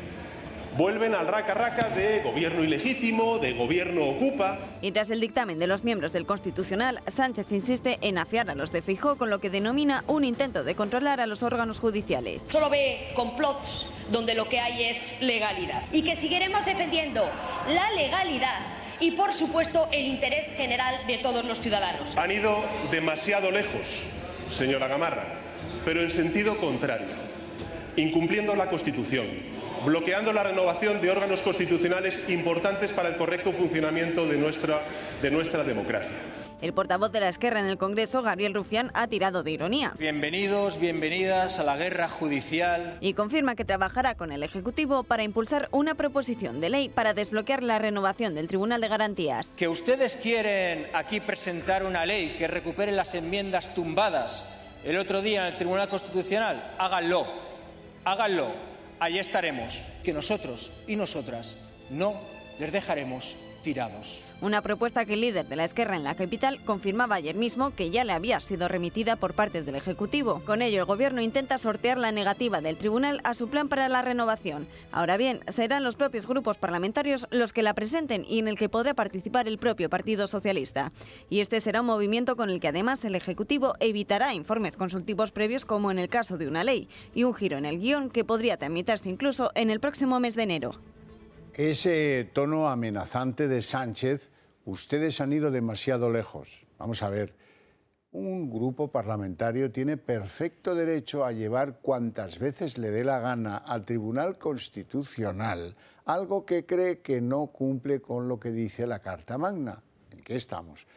Vuelven al raca-raca de gobierno ilegítimo, de gobierno ocupa. Y tras el dictamen de los miembros del Constitucional, Sánchez insiste en afiar a los de Feijóo con lo que denomina un intento de controlar a los órganos judiciales. Solo ve complots donde lo que hay es legalidad. Y que seguiremos defendiendo la legalidad y, por supuesto, el interés general de todos los ciudadanos. Han ido demasiado lejos, señora Gamarra, pero en sentido contrario, incumpliendo la Constitución, bloqueando la renovación de órganos constitucionales importantes para el correcto funcionamiento de nuestra democracia. El portavoz de la Esquerra en el Congreso, Gabriel Rufián, ha tirado de ironía. Bienvenidos, bienvenidas a la guerra judicial. Y confirma que trabajará con el Ejecutivo para impulsar una proposición de ley para desbloquear la renovación del Tribunal de Garantías. Que ustedes quieren aquí presentar una ley que recupere las enmiendas tumbadas el otro día en el Tribunal Constitucional, háganlo, háganlo, ahí estaremos. Que nosotros y nosotras no les dejaremos tirados. Una propuesta que el líder de la Esquerra en la capital confirmaba ayer mismo que ya le había sido remitida por parte del Ejecutivo. Con ello, el Gobierno intenta sortear la negativa del Tribunal a su plan para la renovación. Ahora bien, serán los propios grupos parlamentarios los que la presenten y en el que podrá participar el propio Partido Socialista. Y este será un movimiento con el que además el Ejecutivo evitará informes consultivos previos como en el caso de una ley y un giro en el guión que podría tramitarse incluso en el próximo mes de enero. Ese tono amenazante de Sánchez, ustedes han ido demasiado lejos. Vamos a ver, un grupo parlamentario tiene perfecto derecho a llevar cuantas veces le dé la gana al Tribunal Constitucional algo que cree que no cumple con lo que dice la Carta Magna. ¿En qué estamos?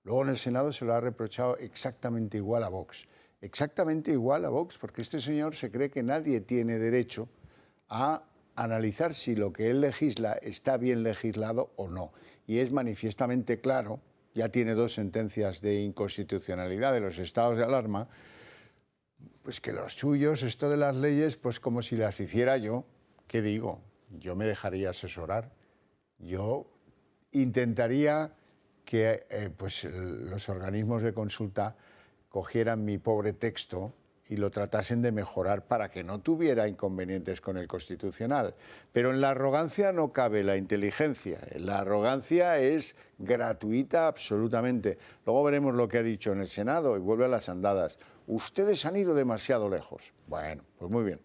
Luego en el Senado se lo ha reprochado exactamente igual a Vox. Exactamente igual a Vox, porque este señor se cree que nadie tiene derecho a analizar si lo que él legisla está bien legislado o no. Y es manifiestamente claro, ya tiene 2 sentencias de inconstitucionalidad de los estados de alarma, pues que los suyos, esto de las leyes, pues como si las hiciera yo. ¿Qué digo? Yo me dejaría asesorar. Yo intentaría que pues los organismos de consulta cogieran mi pobre texto y lo tratasen de mejorar para que no tuviera inconvenientes con el Constitucional. Pero en la arrogancia no cabe la inteligencia. La arrogancia es gratuita absolutamente. Luego veremos lo que ha dicho en el Senado y vuelve a las andadas. Ustedes han ido demasiado lejos. Bueno, pues muy bien.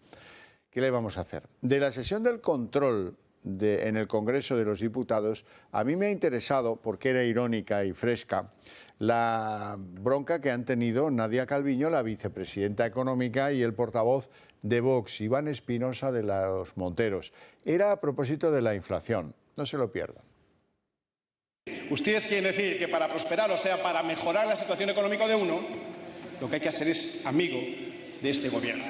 ¿Qué le vamos a hacer? De la sesión del control en el Congreso de los Diputados, a mí me ha interesado, porque era irónica y fresca, la bronca que han tenido Nadia Calviño, la vicepresidenta económica, y el portavoz de Vox, Iván Espinosa de los Monteros. Era a propósito de la inflación. No se lo pierdan. Ustedes quieren decir que para prosperar, o sea, para mejorar la situación económica de uno, lo que hay que hacer es amigo de este gobierno.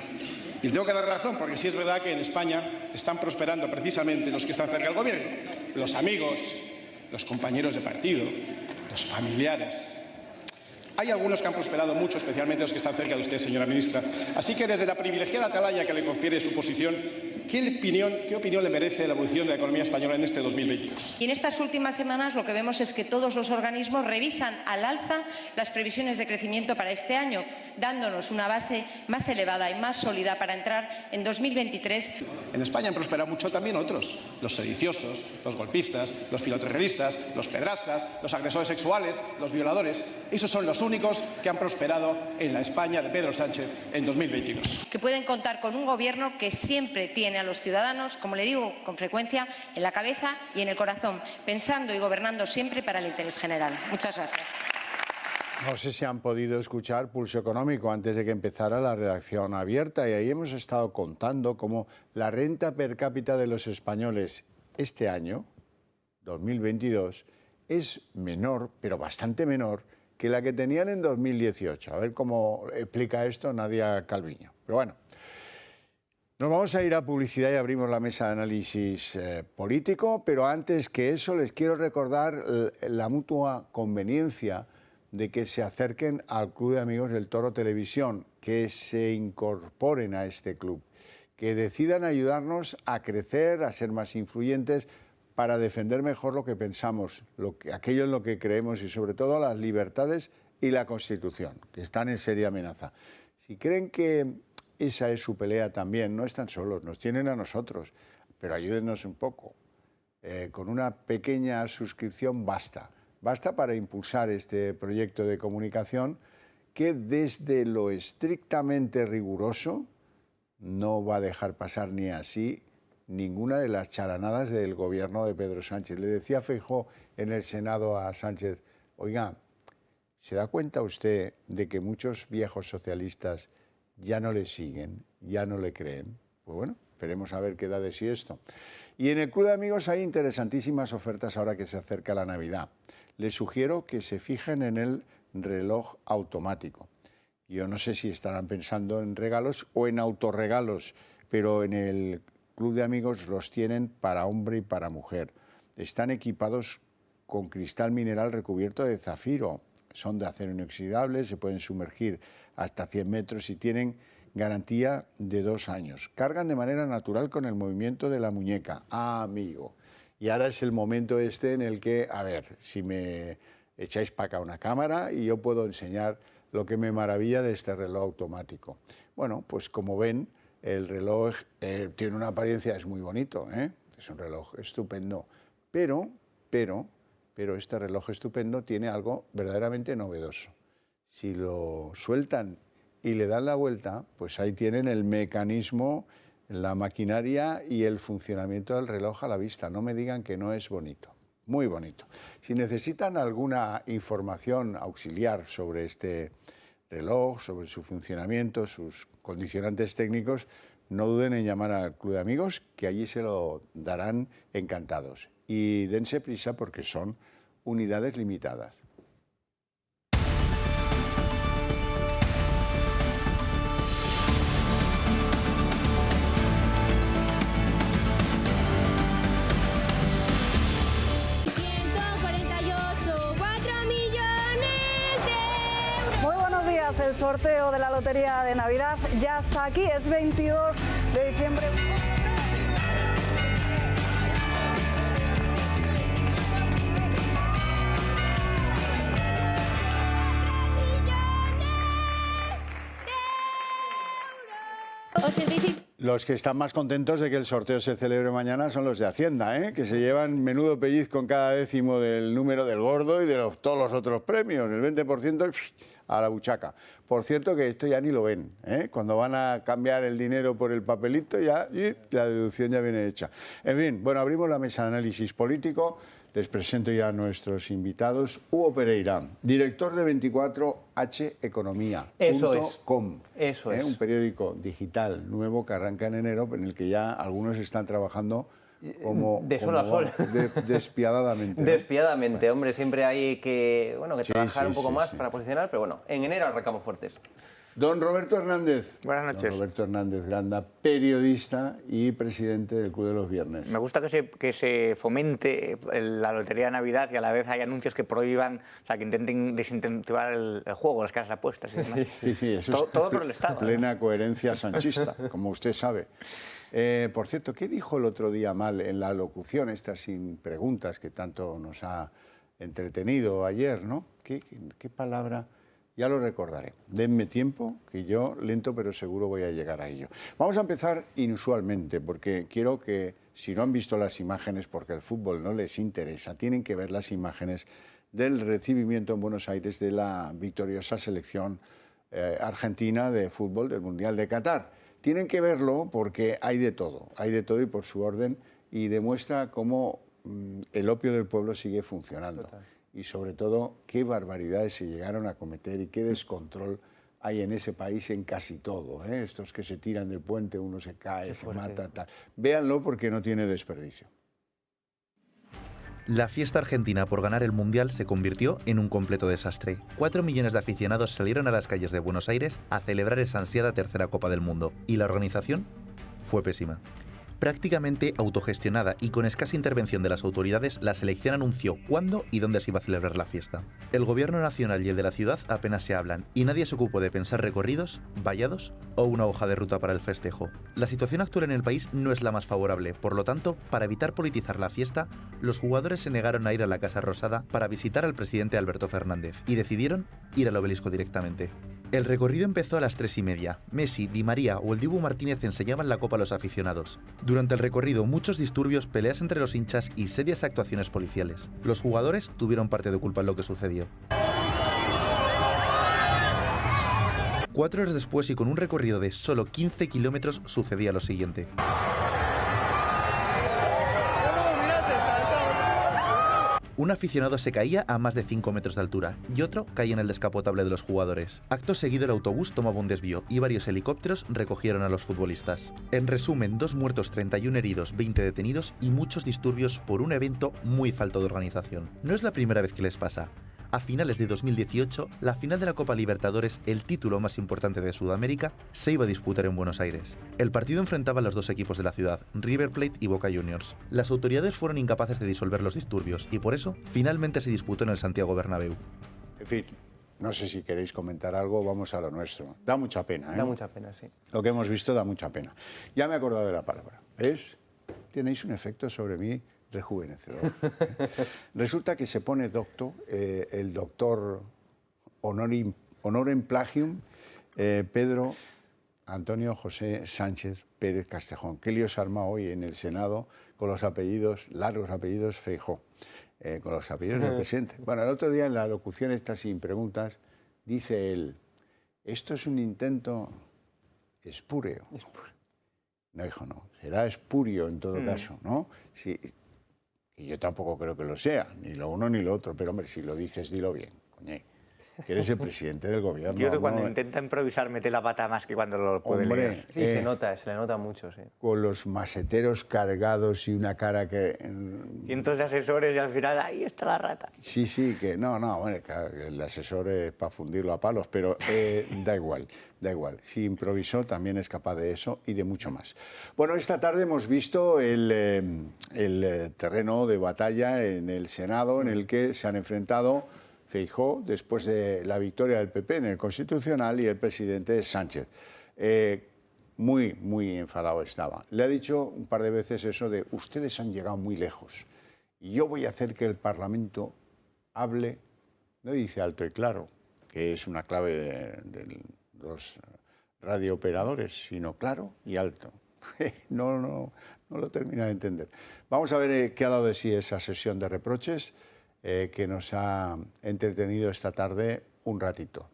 Y le tengo que dar razón, porque sí es verdad que en España están prosperando precisamente los que están cerca del gobierno. Los amigos, los compañeros de partido, los familiares. Hay algunos que han prosperado mucho, especialmente los que están cerca de usted, señora ministra. Así que desde la privilegiada atalaya que le confiere su posición, ¿qué opinión le merece la evolución de la economía española en este 2022? Y en estas últimas semanas lo que vemos es que todos los organismos revisan al alza las previsiones de crecimiento para este año, dándonos una base más elevada y más sólida para entrar en 2023. En España han prosperado mucho también otros, los sediciosos, los golpistas, los filoterroristas, los pedrastas, los agresores sexuales, los violadores. Esos son los únicos que han prosperado en la España de Pedro Sánchez en 2022. Que pueden contar con un gobierno que siempre tiene a los ciudadanos, como le digo con frecuencia, en la cabeza y en el corazón, pensando y gobernando siempre para el interés general. Muchas gracias. No sé si han podido escuchar Pulso Económico antes de que empezara la redacción abierta, y ahí hemos estado contando cómo la renta per cápita de los españoles este año, 2022, es menor, pero bastante menor, que la que tenían en 2018. A ver cómo explica esto Nadia Calviño. Pero bueno, nos vamos a ir a publicidad y abrimos la mesa de análisis político, pero antes que eso les quiero recordar la mutua conveniencia de que se acerquen al Club de Amigos del Toro Televisión, que se incorporen a este club, que decidan ayudarnos a crecer, a ser más influyentes, para defender mejor lo que pensamos, aquello en lo que creemos y sobre todo las libertades y la Constitución, que están en seria amenaza. Si creen que esa es su pelea también, no están solos, nos tienen a nosotros, pero ayúdennos un poco. Con una pequeña suscripción basta para impulsar este proyecto de comunicación que desde lo estrictamente riguroso no va a dejar pasar ni así ninguna de las charanadas del gobierno de Pedro Sánchez. Le decía Feijóo en el Senado a Sánchez, oiga, ¿se da cuenta usted de que muchos viejos socialistas ya no le siguen, ya no le creen? Pues bueno, esperemos a ver qué da de sí esto. Y en el Club de Amigos hay interesantísimas ofertas ahora que se acerca la Navidad. Les sugiero que se fijen en el reloj automático. Yo no sé si estarán pensando en regalos o en autorregalos, pero en el Club de Amigos los tienen para hombre y para mujer. Están equipados con cristal mineral recubierto de zafiro. Son de acero inoxidable, se pueden sumergir hasta 100 metros y tienen garantía de 2 años. Cargan de manera natural con el movimiento de la muñeca. Ah, amigo. Y ahora es el momento este en el que, a ver, si me echáis para acá una cámara y yo puedo enseñar lo que me maravilla de este reloj automático. Bueno, pues como ven, el reloj tiene una apariencia, es muy bonito, es un reloj estupendo, pero este reloj estupendo tiene algo verdaderamente novedoso. Si lo sueltan y le dan la vuelta, pues ahí tienen el mecanismo, la maquinaria y el funcionamiento del reloj a la vista. No me digan que no es bonito, muy bonito. Si necesitan alguna información auxiliar sobre este reloj, sobre su funcionamiento, sus condicionantes técnicos, no duden en llamar al Club de Amigos, que allí se lo darán encantados. Y dense prisa porque son unidades limitadas. El sorteo de la Lotería de Navidad ya está aquí, es 22 de diciembre. Los que están más contentos de que el sorteo se celebre mañana son los de Hacienda, que se llevan menudo pellizco con cada décimo del número del gordo y de todos los otros premios, el 20% a la buchaca. Por cierto que esto ya ni lo ven, cuando van a cambiar el dinero por el papelito ya la deducción ya viene hecha. En fin, bueno, abrimos la mesa de análisis político. Les presento ya a nuestros invitados. Hugo Pereira, director de 24heconomía.com. Eso es. Un periódico digital nuevo que arranca en enero, en el que ya algunos están trabajando como de sol a sol. Despiadadamente. ¿No? Despiadamente, hombre, siempre hay que trabajar un poco más para posicionar, pero bueno, en enero arrancamos fuertes. Don Roberto Hernández. Buenas noches. Don Roberto Hernández Granda, periodista y presidente del Club de los Viernes. Me gusta que se fomente la Lotería de Navidad y a la vez hay anuncios que prohíban, o sea, que intenten desincentivar el juego, las casas de apuestas y demás. Sí, eso todo por el Estado. Plena coherencia sanchista, como usted sabe. Por cierto, ¿qué dijo el otro día mal en la locución esta sin preguntas que tanto nos ha entretenido ayer, ¿no? ¿Qué palabra? Ya lo recordaré. Denme tiempo, que yo lento pero seguro voy a llegar a ello. Vamos a empezar inusualmente, porque quiero que, si no han visto las imágenes, porque el fútbol no les interesa, tienen que ver las imágenes del recibimiento en Buenos Aires de la victoriosa selección argentina de fútbol del Mundial de Qatar. Tienen que verlo porque hay de todo y por su orden, y demuestra cómo el opio del pueblo sigue funcionando. Total. Y sobre todo, qué barbaridades se llegaron a cometer y qué descontrol hay en ese país en casi todo. Estos que se tiran del puente, uno se cae, se mata, tal. Véanlo porque no tiene desperdicio. La fiesta argentina por ganar el Mundial se convirtió en un completo desastre. 4 millones de aficionados salieron a las calles de Buenos Aires a celebrar esa ansiada tercera Copa del Mundo. Y la organización fue pésima. Prácticamente autogestionada y con escasa intervención de las autoridades, la selección anunció cuándo y dónde se iba a celebrar la fiesta. El gobierno nacional y el de la ciudad apenas se hablan, y nadie se ocupó de pensar recorridos, vallados o una hoja de ruta para el festejo. La situación actual en el país no es la más favorable, por lo tanto, para evitar politizar la fiesta, los jugadores se negaron a ir a la Casa Rosada para visitar al presidente Alberto Fernández, y decidieron ir al Obelisco directamente. El recorrido empezó a las 3:30. Messi, Di María o el Dibu Martínez enseñaban la copa a los aficionados. Durante el recorrido, muchos disturbios, peleas entre los hinchas y serias actuaciones policiales. Los jugadores tuvieron parte de culpa en lo que sucedió. 4 horas después y con un recorrido de solo 15 kilómetros sucedía lo siguiente. Un aficionado se caía a más de 5 metros de altura y otro caía en el descapotable de los jugadores. Acto seguido el autobús tomaba un desvío y varios helicópteros recogieron a los futbolistas. En resumen, 2 muertos, 31 heridos, 20 detenidos y muchos disturbios por un evento muy falto de organización. No es la primera vez que les pasa. A finales de 2018, la final de la Copa Libertadores, el título más importante de Sudamérica, se iba a disputar en Buenos Aires. El partido enfrentaba a los dos equipos de la ciudad, River Plate y Boca Juniors. Las autoridades fueron incapaces de disolver los disturbios y por eso, finalmente se disputó en el Santiago Bernabéu. En fin, no sé si queréis comentar algo, vamos a lo nuestro. Da mucha pena, ¿eh? Da mucha pena, sí. Lo que hemos visto da mucha pena. Ya me he acordado de la palabra. ¿Ves? Tenéis un efecto sobre mí rejuvenecedor. Resulta que se pone docto, el doctor honorem plagium, Pedro Antonio José Sánchez Pérez Castejón. ¿Qué lío se arma hoy en el Senado con los apellidos, largos apellidos Feijóo, con los apellidos del presidente? Bueno, el otro día en la locución esta sin preguntas, dice él, esto es un intento espúreo. No, hijo, no. Será espurio en todo caso, ¿no? Sí. Y yo tampoco creo que lo sea, ni lo uno ni lo otro, pero hombre, si lo dices, dilo bien, coño. Que eres el presidente del gobierno. Yo creo que cuando intenta improvisar mete la pata más que cuando lo puede leer. Sí, se le nota mucho, sí. Con los maseteros cargados y una cara que... Cientos de asesores y al final ahí está la rata. Sí, sí, que no, bueno, claro, el asesor es para fundirlo a palos, pero da igual. Si improvisó también es capaz de eso y de mucho más. Bueno, esta tarde hemos visto el terreno de batalla en el Senado en el que se han enfrentado Feijóo después de la victoria del PP en el Constitucional y el presidente Sánchez. Muy enfadado estaba. Le ha dicho un par de veces eso de ustedes han llegado muy lejos y yo voy a hacer que el Parlamento hable, no dice alto y claro, que es una clave de los radiooperadores, sino claro y alto. No lo termina de entender. Vamos a ver qué ha dado de sí esa sesión de reproches que nos ha entretenido esta tarde un ratito.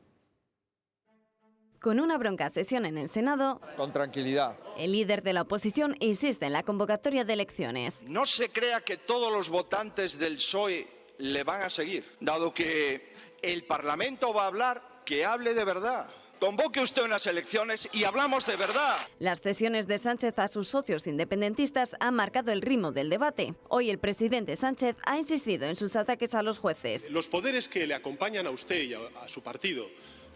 Con una bronca sesión en el Senado, con tranquilidad, el líder de la oposición insiste en la convocatoria de elecciones. No se crea que todos los votantes del PSOE le van a seguir, dado que el Parlamento va a hablar, que hable de verdad. Convoque usted unas elecciones y hablamos de verdad. Las cesiones de Sánchez a sus socios independentistas han marcado el ritmo del debate. Hoy el presidente Sánchez ha insistido en sus ataques a los jueces. Los poderes que le acompañan a usted y a su partido,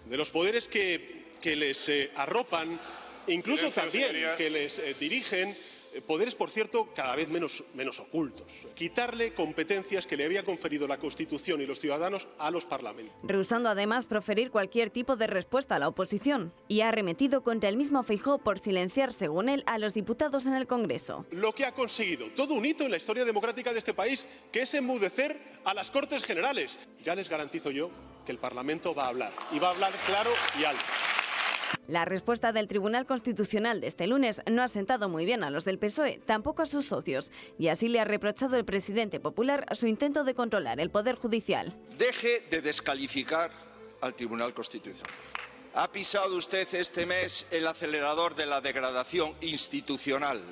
de los poderes que les arropan, incluso también que les dirigen, poderes, por cierto, cada vez menos ocultos. Quitarle competencias que le había conferido la Constitución y los ciudadanos a los parlamentos. Rehusando además proferir cualquier tipo de respuesta a la oposición. Y ha arremetido contra el mismo Feijóo por silenciar, según él, a los diputados en el Congreso. Lo que ha conseguido, todo un hito en la historia democrática de este país, que es enmudecer a las Cortes Generales. Ya les garantizo yo que el Parlamento va a hablar. Y va a hablar claro y alto. La respuesta del Tribunal Constitucional de este lunes no ha sentado muy bien a los del PSOE, tampoco a sus socios, y así le ha reprochado el presidente popular su intento de controlar el Poder Judicial. Deje de descalificar al Tribunal Constitucional. Ha pisado usted este mes el acelerador de la degradación institucional.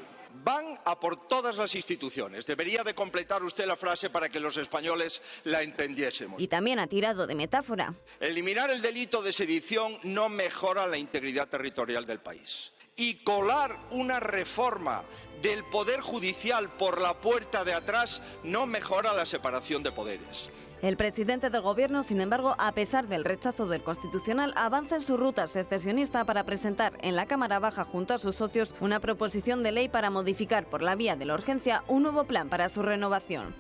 Van a por todas las instituciones. Debería de completar usted la frase para que los españoles la entendiésemos. Y también ha tirado de metáfora. Eliminar el delito de sedición no mejora la integridad territorial del país. Y colar una reforma del Poder Judicial por la puerta de atrás no mejora la separación de poderes. El presidente del Gobierno, sin embargo, a pesar del rechazo del Constitucional, avanza en su ruta secesionista para presentar en la Cámara Baja junto a sus socios una proposición de ley para modificar por la vía de la urgencia un nuevo plan para su renovación.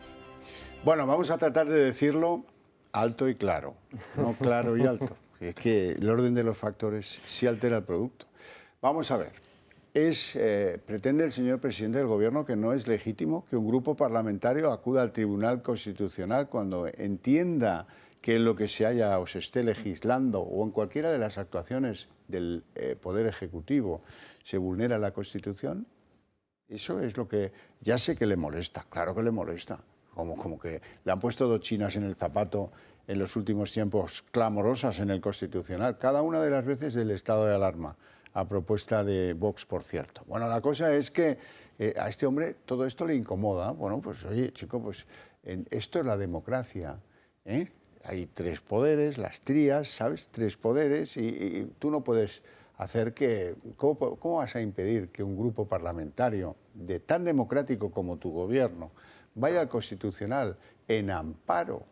Bueno, vamos a tratar de decirlo alto y claro, no claro y alto. Es que el orden de los factores sí altera el producto. Vamos a ver. Pretende el señor presidente del Gobierno que no es legítimo que un grupo parlamentario acuda al Tribunal Constitucional cuando entienda que en lo que se haya o se esté legislando o en cualquiera de las actuaciones del Poder Ejecutivo se vulnera la Constitución. Eso es lo que ya sé que le molesta, claro que le molesta. Como que le han puesto dos chinas en el zapato en los últimos tiempos clamorosas en el Constitucional, cada una de las veces del estado de alarma. A propuesta de Vox, por cierto. Bueno, la cosa es que a este hombre todo esto le incomoda. Bueno, pues oye, chico, pues Esto es la democracia, ¿eh? Hay 3 poderes, las trías, ¿sabes? 3 poderes y tú no puedes hacer que... ¿Cómo vas a impedir que un grupo parlamentario tan democrático como tu gobierno vaya al Constitucional en amparo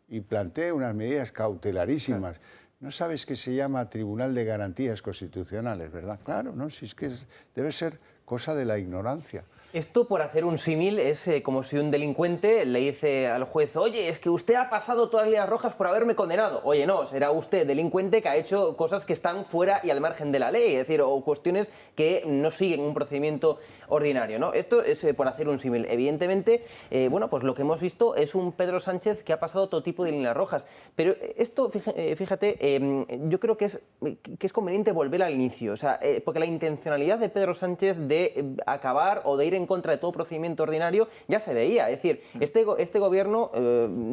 y plantee unas medidas cautelarísimas? No sabes que se llama Tribunal de Garantías Constitucionales, ¿verdad? Claro, ¿no? Si es que debe ser cosa de la ignorancia. Esto, por hacer un símil, es como si un delincuente le dice al juez: oye, es que usted ha pasado todas las líneas rojas por haberme condenado. Oye, no, será usted delincuente que ha hecho cosas que están fuera y al margen de la ley, es decir, o cuestiones que no siguen un procedimiento ordinario, ¿no? Esto es por hacer un símil. Evidentemente, bueno, pues lo que hemos visto es un Pedro Sánchez que ha pasado todo tipo de líneas rojas. Pero esto, fíjate, yo creo que es conveniente volver al inicio, o sea, porque la intencionalidad de Pedro Sánchez de acabar o de ir en contra de todo procedimiento ordinario ya se veía. Es decir, este gobierno,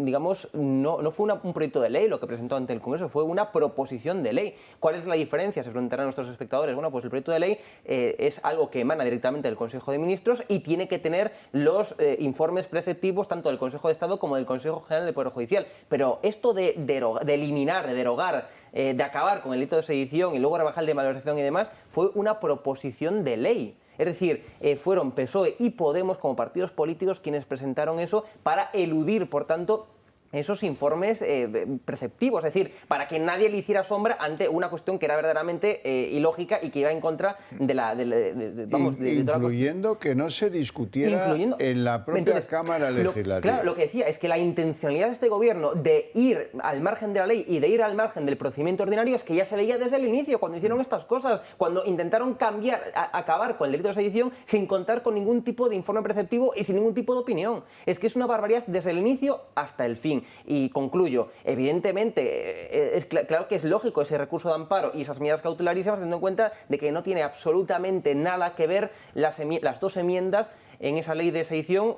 digamos, no fue un proyecto de ley lo que presentó ante el Congreso, fue una proposición de ley. ¿Cuál es la diferencia? Se preguntarán nuestros espectadores. Bueno, pues el proyecto de ley es algo que emana directamente del Consejo de Ministros y tiene que tener los informes preceptivos tanto del Consejo de Estado como del Consejo General del Poder Judicial. Pero esto de eliminar, de derogar, de acabar con el delito de sedición y luego rebajar el de malversación y demás, fue una proposición de ley. Es decir, fueron PSOE y Podemos como partidos políticos quienes presentaron eso para eludir, por tanto, esos informes preceptivos, es decir, para que nadie le hiciera sombra ante una cuestión que era verdaderamente ilógica y que iba en contra de la... Incluyendo que no se discutiera en la propia Cámara Legislativa. Claro, lo que decía es que la intencionalidad de este gobierno de ir al margen de la ley y de ir al margen del procedimiento ordinario es que ya se veía desde el inicio, cuando hicieron estas cosas, cuando intentaron acabar con el delito de sedición sin contar con ningún tipo de informe preceptivo y sin ningún tipo de opinión. Es que es una barbaridad desde el inicio hasta el fin. Y concluyo, evidentemente, claro que es lógico ese recurso de amparo y esas medidas cautelarísimas, teniendo en cuenta de que no tiene absolutamente nada que ver las 2 enmiendas en esa ley de sedición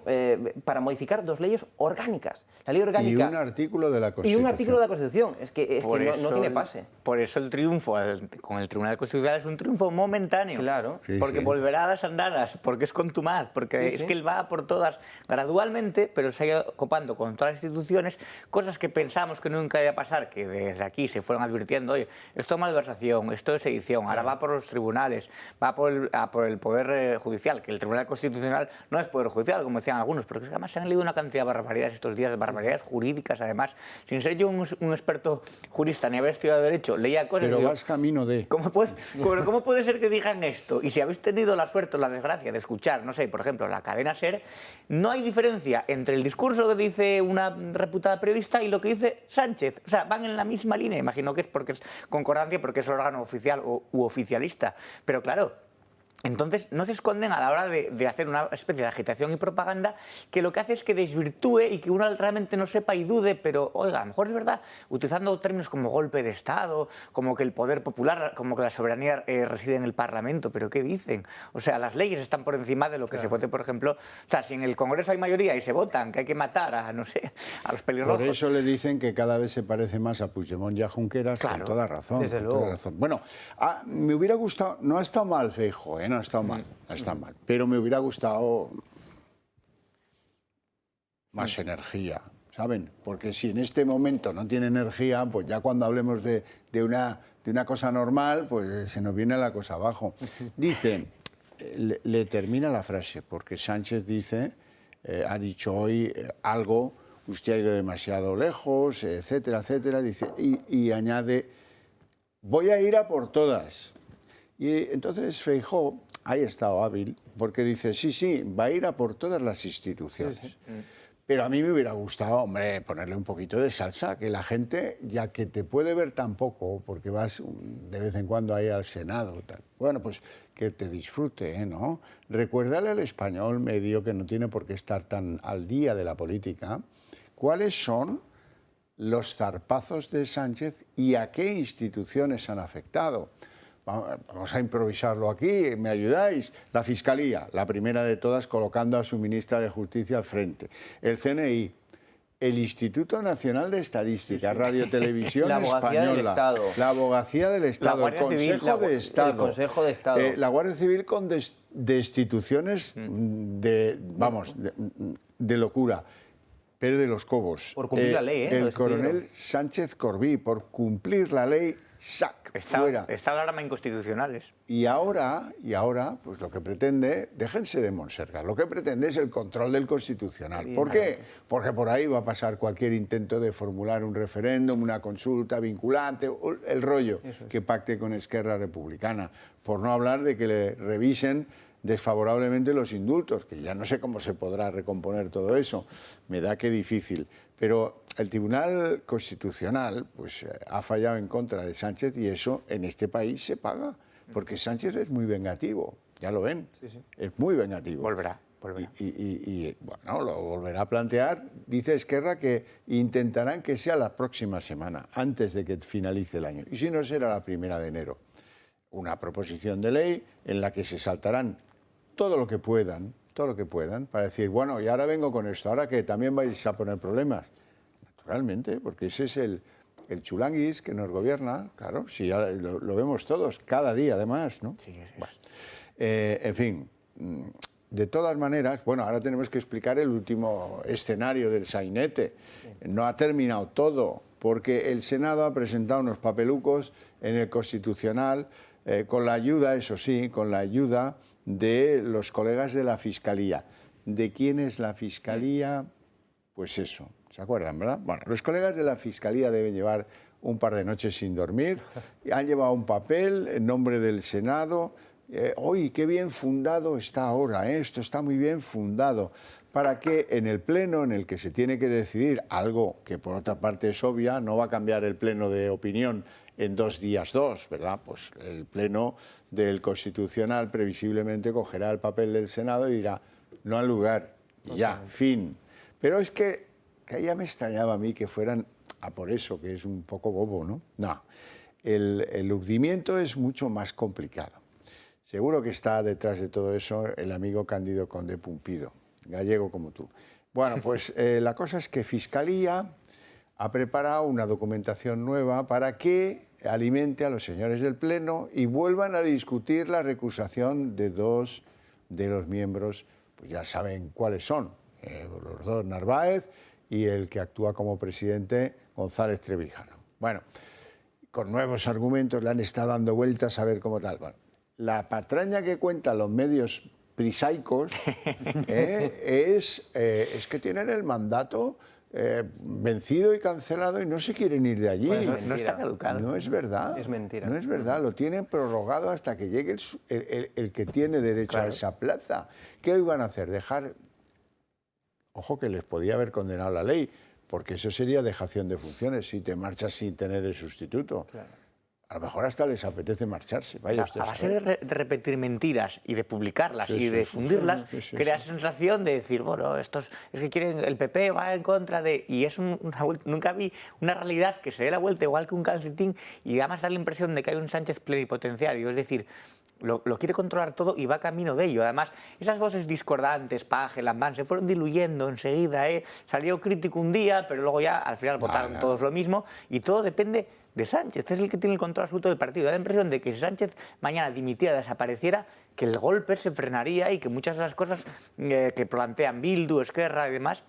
para modificar 2 leyes orgánicas. La ley orgánica... Y un artículo de la Constitución. Y un artículo de la Constitución. Es que no tiene pase. Por eso el triunfo con el Tribunal Constitucional es un triunfo momentáneo. Claro. Porque volverá a las andadas, porque es contumaz, porque es que él va por todas gradualmente, pero se ha ido copando con todas las instituciones, cosas que pensamos que nunca iba a pasar, que desde aquí se fueron advirtiendo: oye, esto es malversación, esto es sedición, ahora va por los tribunales, va por el Poder Judicial, que el Tribunal Constitucional no es Poder Judicial, como decían algunos, pero que además se han leído una cantidad de barbaridades estos días, de barbaridades jurídicas, además, sin ser yo un experto jurista ni haber estudiado Derecho, leía cosas... Pero vas camino de... ¿Cómo puede ser que digan esto? Y si habéis tenido la suerte o la desgracia de escuchar, no sé, por ejemplo, la cadena SER, no hay diferencia entre el discurso que dice una reputada periodista y lo que dice Sánchez. O sea, van en la misma línea. Imagino que es porque es concordancia, porque es el órgano oficial u oficialista. Pero claro, entonces no se esconden a la hora de hacer una especie de agitación y propaganda que lo que hace es que desvirtúe y que uno realmente no sepa y dude, pero oiga, a lo mejor es verdad, utilizando términos como golpe de Estado, como que el poder popular, como que la soberanía reside en el Parlamento, pero ¿qué dicen? O sea, las leyes están por encima de lo que se vote, por ejemplo. O sea, si en el Congreso hay mayoría y se votan que hay que matar a, no sé, a los pelirrojos... Por eso le dicen que cada vez se parece más a Puigdemont y a Junqueras, claro, con toda razón. Desde luego. Toda razón. Bueno, me hubiera gustado, no ha estado mal Feijóo, no ha estado mal, no está mal, pero me hubiera gustado más energía, ¿saben? Porque si en este momento no tiene energía, pues ya cuando hablemos de una cosa normal, pues se nos viene la cosa abajo. Dice, le termina la frase, porque Sánchez dice, ha dicho hoy algo, usted ha ido demasiado lejos, etcétera, etcétera, dice, y añade, voy a ir a por todas. Y entonces Feijóo ha estado hábil, porque dice, sí, va a ir a por todas las instituciones. Sí. Pero a mí me hubiera gustado, hombre, ponerle un poquito de salsa, que la gente, ya que te puede ver tan poco, porque vas de vez en cuando ahí al Senado, tal, bueno, pues que te disfrute, ¿no? Recuérdale al español medio, que no tiene por qué estar tan al día de la política, cuáles son los zarpazos de Sánchez y a qué instituciones han afectado. Vamos a improvisarlo aquí, ¿me ayudáis? La Fiscalía, la primera de todas, colocando a su ministra de Justicia al frente. El CNI, el Instituto Nacional de Estadística, Radio Televisión Española, la Abogacía del Estado, el Consejo de Estado, el Consejo de Estado, la Guardia Civil con destituciones de locura. Pérez de los Cobos. Por cumplir la ley, ¿eh? El coronel Sánchez Corbí, por cumplir la ley, ¡sac! Fuera. Está la alarma inconstitucionales. Y ahora, pues lo que pretende, déjense de monsergas, lo que pretende es el control del Constitucional. ¿Por qué? Porque por ahí va a pasar cualquier intento de formular un referéndum, una consulta vinculante, el rollo que pacte con Esquerra Republicana. Por no hablar de que le revisen desfavorablemente los indultos, que ya no sé cómo se podrá recomponer todo eso, me da que difícil. Pero el Tribunal Constitucional pues, ha fallado en contra de Sánchez y eso en este país se paga, porque Sánchez es muy vengativo, ya lo ven, es muy vengativo. Volverá. Y bueno, lo volverá a plantear. Dice Esquerra que intentarán que sea la próxima semana, antes de que finalice el año, y si no será la 1 de enero. Una proposición de ley en la que se saltarán todo lo que puedan, para decir, bueno, y ahora vengo con esto, ahora que también vais a poner problemas. Naturalmente, porque ese es el chulanguis que nos gobierna, claro, si ya lo vemos todos, cada día además, ¿no? Sí, bueno, en fin, de todas maneras, bueno, ahora tenemos que explicar el último escenario del sainete. No ha terminado todo, porque el Senado ha presentado unos papelucos en el Constitucional, con la ayuda, eso sí, con la ayuda de los colegas de la Fiscalía. ¿De quién es la Fiscalía? Pues eso, ¿se acuerdan, verdad? Bueno, los colegas de la Fiscalía deben llevar un par de noches sin dormir, han llevado un papel en nombre del Senado. ¡Uy, qué bien fundado está ahora! Esto está muy bien fundado. Para que en el pleno en el que se tiene que decidir algo que por otra parte es obvia, no va a cambiar el pleno de opinión en 2 días 2, ¿verdad? Pues el pleno del Constitucional previsiblemente cogerá el papel del Senado y dirá, no al lugar, y ya, fin. Pero es que ya me extrañaba a mí que fueran a por eso, que es un poco bobo, ¿no? No, el urdimiento es mucho más complicado. Seguro que está detrás de todo eso el amigo Cándido Conde Pumpido, gallego como tú. Bueno, pues la cosa es que Fiscalía ha preparado una documentación nueva para que alimente a los señores del Pleno y vuelvan a discutir la recusación de 2 de los miembros, pues ya saben cuáles son, los 2 Narváez y el que actúa como presidente, González Trevijano. Bueno, con nuevos argumentos le han estado dando vueltas a ver cómo tal. Bueno, la patraña que cuentan los medios prisaicos es que tienen el mandato vencido y cancelado y no se quieren ir de allí. Pues no está caducado. No es verdad. Es mentira. No es verdad. Lo tienen prorrogado hasta que llegue el que tiene derecho a esa plaza. ¿Qué iban a hacer? Dejar... Ojo que les podía haber condenado la ley, porque eso sería dejación de funciones si te marchas sin tener el sustituto. Claro. A lo mejor hasta les apetece marcharse. Vaya usted a base de repetir mentiras y de publicarlas y de difundirlas, crea sensación de decir, bueno, estos es que quieren, el PP va en contra de... Y es nunca vi una realidad que se dé la vuelta igual que un calcetín y además da la impresión de que hay un Sánchez plenipotenciario, es decir, lo quiere controlar todo y va camino de ello. Además, esas voces discordantes, Page, Lambán, se fueron diluyendo enseguida. Salió crítico un día, pero luego ya al final votaron todos lo mismo y todo depende de Sánchez. Es el que tiene el control absoluto del partido. Da la impresión de que si Sánchez mañana dimitiera, desapareciera, que el golpe se frenaría y que muchas de las cosas que plantean Bildu, Esquerra y demás,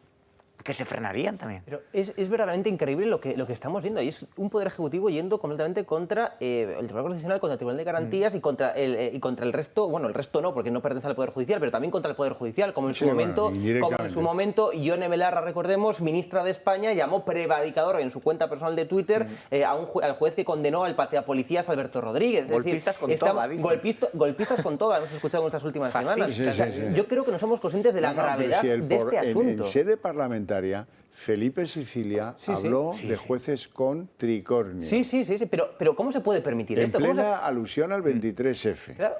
que se frenarían también. Pero es verdaderamente increíble lo que estamos viendo. Y es un poder ejecutivo yendo completamente contra el Tribunal Constitucional, contra el Tribunal de Garantías y contra el resto, bueno, el resto no, porque no pertenece al Poder Judicial, pero también contra el Poder Judicial, como en su momento, Ione Belarra, recordemos, ministra de España, llamó prevaricador en su cuenta personal de Twitter al juez que condenó al pateapolicías Alberto Rodríguez. Golpistas con toga, dice. Golpistas con toga, hemos escuchado en estas últimas semanas. Yo creo que no somos conscientes de la gravedad de este asunto. En sede parlamentaria, Felipe Sicilia habló de jueces con tricornio. Sí, pero ¿cómo se puede permitir esto? En plena alusión al 23F. Claro.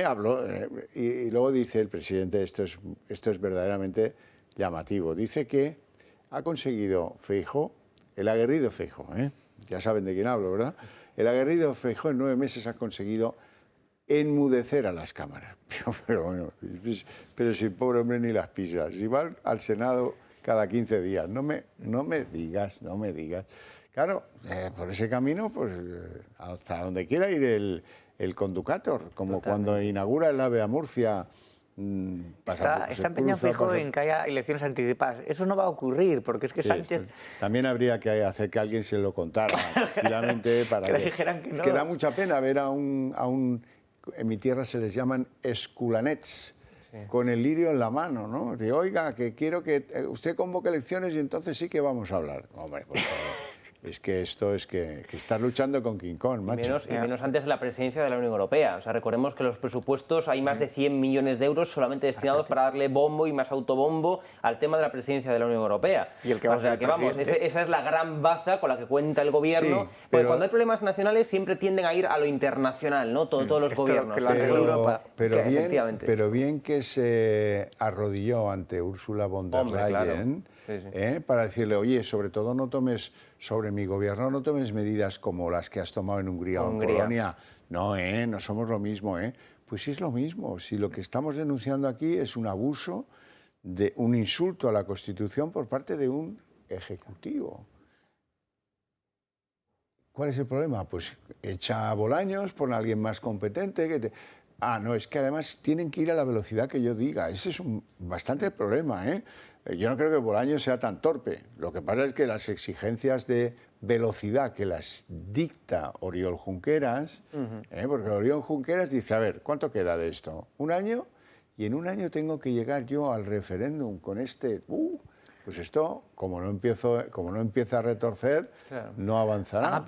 Habló, y luego dice el presidente, esto es verdaderamente llamativo, dice que ha conseguido Feijóo, el aguerrido Feijóo, ya saben de quién hablo, ¿verdad? El aguerrido Feijóo en 9 meses ha conseguido enmudecer a las cámaras. Pero si el pobre hombre ni las pisa, si va al Senado cada 15 días, no me digas. Claro, por ese camino, pues hasta donde quiera ir el conductor, como cuando inaugura el AVE a Murcia Está empeñado fijo en que haya elecciones anticipadas. Eso no va a ocurrir, porque es que Sánchez... También habría que hacer que alguien se lo contara tranquilamente para que dijeran que no. Es que da mucha pena ver a un... En mi tierra se les llaman esculanets, con el lirio en la mano, ¿no? De, oiga, que quiero que usted convoque elecciones y entonces sí que vamos a hablar. Hombre, por favor. Es que esto es que estás luchando con King Kong, macho. Y menos antes de la presidencia de la Unión Europea. O sea, recordemos que los presupuestos hay más de 100 millones de euros solamente destinados para darle bombo y más autobombo al tema de la presidencia de la Unión Europea. Y el que va a ser esa es la gran baza con la que cuenta el gobierno. Sí, porque cuando hay problemas nacionales siempre tienden a ir a lo internacional, ¿no? Todos los gobiernos. Pero bien que se arrodilló ante Ursula von der Leyen, para decirle, oye, sobre todo no tomes... sobre mi gobierno no tomes medidas como las que has tomado en Hungría o en Polonia. No, no somos lo mismo, Pues sí es lo mismo. Si lo que estamos denunciando aquí es un abuso, un insulto a la Constitución por parte de un ejecutivo. ¿Cuál es el problema? Pues echa a Bolaños, pon a alguien más competente. No, es que además tienen que ir a la velocidad que yo diga. Ese es bastante el problema, Yo no creo que Bolaños sea tan torpe. Lo que pasa es que las exigencias de velocidad que las dicta Oriol Junqueras, porque Oriol Junqueras dice, a ver, ¿cuánto queda de esto? ¿Un año? Y en un año tengo que llegar yo al referéndum con este... Pues esto, como no empieza a retorcer, no avanzará.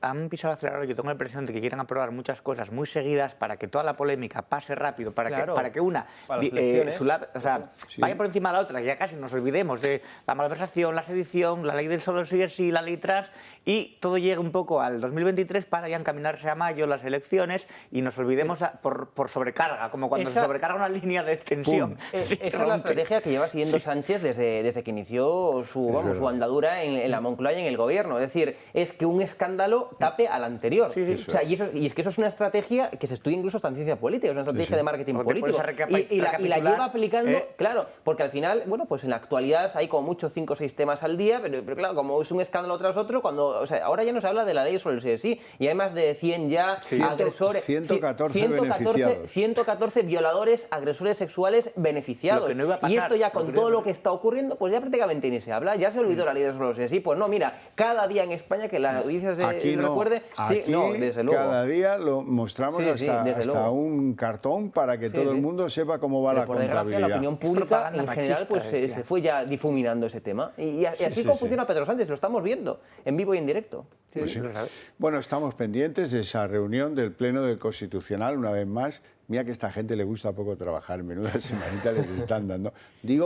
Han pisado el acelerador. Yo tengo la impresión de que quieren aprobar muchas cosas muy seguidas para que toda la polémica pase rápido, para que una vaya por encima de la otra, que ya casi nos olvidemos de la malversación, la sedición, la ley del solo sí es sí, la ley trans, y todo llegue un poco al 2023 para ya encaminarse a mayo las elecciones y nos olvidemos por sobrecarga, como cuando se sobrecarga una línea de extensión. Esa es la estrategia que lleva siguiendo Sánchez desde que inició su andadura en la Moncloa y en el gobierno. Es decir, es que un escándalo tape al anterior. O sea, y es que eso es una estrategia que se estudia incluso hasta en ciencia política, es una estrategia de marketing político. Y la lleva aplicando, claro, porque al final, bueno, pues en la actualidad hay como mucho 5 o 6 temas al día, pero claro, como es un escándalo tras otro, ahora ya no se habla de la ley sobre el sí es sí, y hay más de 100 ya agresores. 114 violadores, agresores sexuales beneficiados. Y esto ya con todo lo que está ocurriendo, pues ya prácticamente ni se habla, ya se olvidó la ley de solo sí es sí. Pues no, mira, cada día en España que la audiencia se recuerde, desde luego. Cada día lo mostramos hasta un cartón para que todo el mundo sepa cómo va la contabilidad. La opinión pública en general pues se fue ya difuminando ese tema. Y así como funciona Pedro Sánchez, lo estamos viendo en vivo y en directo. Bueno, estamos pendientes de esa reunión del Pleno del Constitucional, una vez más. Mira que a esta gente le gusta poco trabajar, menuda semanita les están dando.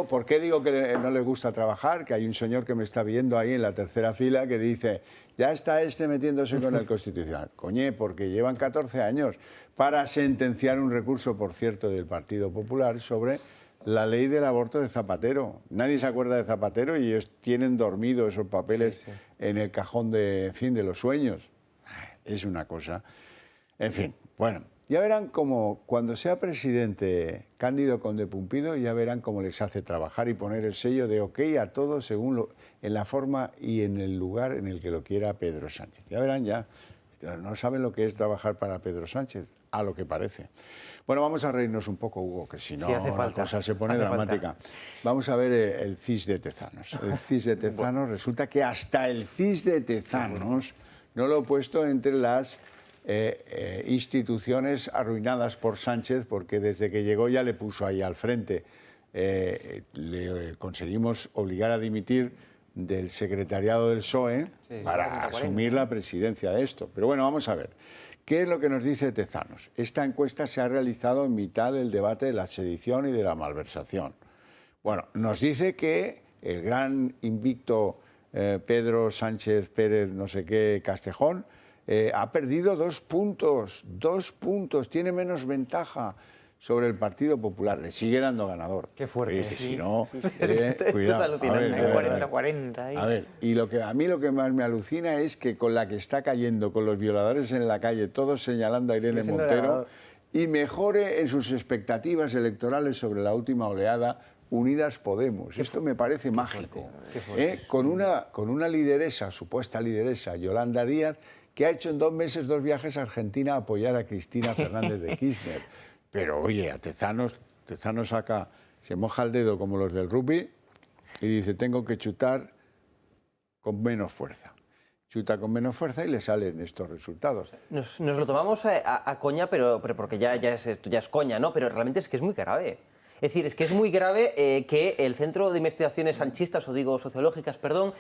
¿Por qué digo que no les gusta trabajar? Que hay un señor que me está viendo ahí en la tercera fila que dice, ya está metiéndose con el Constitucional. Coñe, porque llevan 14 años para sentenciar un recurso, por cierto, del Partido Popular sobre la ley del aborto de Zapatero. Nadie se acuerda de Zapatero y ellos tienen dormido esos papeles en el cajón de los sueños. Es una cosa. En fin, bueno. Ya verán cómo, cuando sea presidente Cándido Conde Pumpido, ya verán cómo les hace trabajar y poner el sello de OK a todo según en la forma y en el lugar en el que lo quiera Pedro Sánchez. Ya verán, no saben lo que es trabajar para Pedro Sánchez, a lo que parece. Bueno, vamos a reírnos un poco, Hugo, que si no la cosa se pone dramática. Vamos a ver el CIS de Tezanos. El CIS de Tezanos, resulta que hasta el CIS de Tezanos no lo he puesto entre las... instituciones arruinadas por Sánchez, porque desde que llegó ya le puso ahí al frente. Le conseguimos obligar a dimitir del secretariado del PSOE para asumir la presidencia de esto. Pero bueno, vamos a ver. ¿Qué es lo que nos dice Tezanos? Esta encuesta se ha realizado en mitad del debate de la sedición y de la malversación. Bueno, nos dice que el gran invicto Pedro Sánchez Pérez, no sé qué, Castejón, ha perdido 2 puntos, tiene menos ventaja sobre el Partido Popular, le sigue dando ganador. Qué fuerte. Oye, si no, cuidado. 40-40. A ver, y a mí lo que más me alucina es que con la que está cayendo, con los violadores en la calle, todos señalando a Irene Montero, y mejore en sus expectativas electorales sobre la última oleada, Unidas Podemos. Esto me parece mágico. Con una lideresa, supuesta lideresa, Yolanda Díaz, que ha hecho en 2 meses 2 viajes a Argentina a apoyar a Cristina Fernández de Kirchner. Pero oye, a Tezanos Tezano saca, se moja el dedo como los del rugby y dice, tengo que chutar con menos fuerza. Chuta con menos fuerza y le salen estos resultados. Nos lo tomamos a coña, pero porque ya es coña, ¿no? Pero realmente es que es muy grave. Es decir, es que es muy grave que el Centro de Investigaciones Sanchistas, o digo sociológicas, perdón,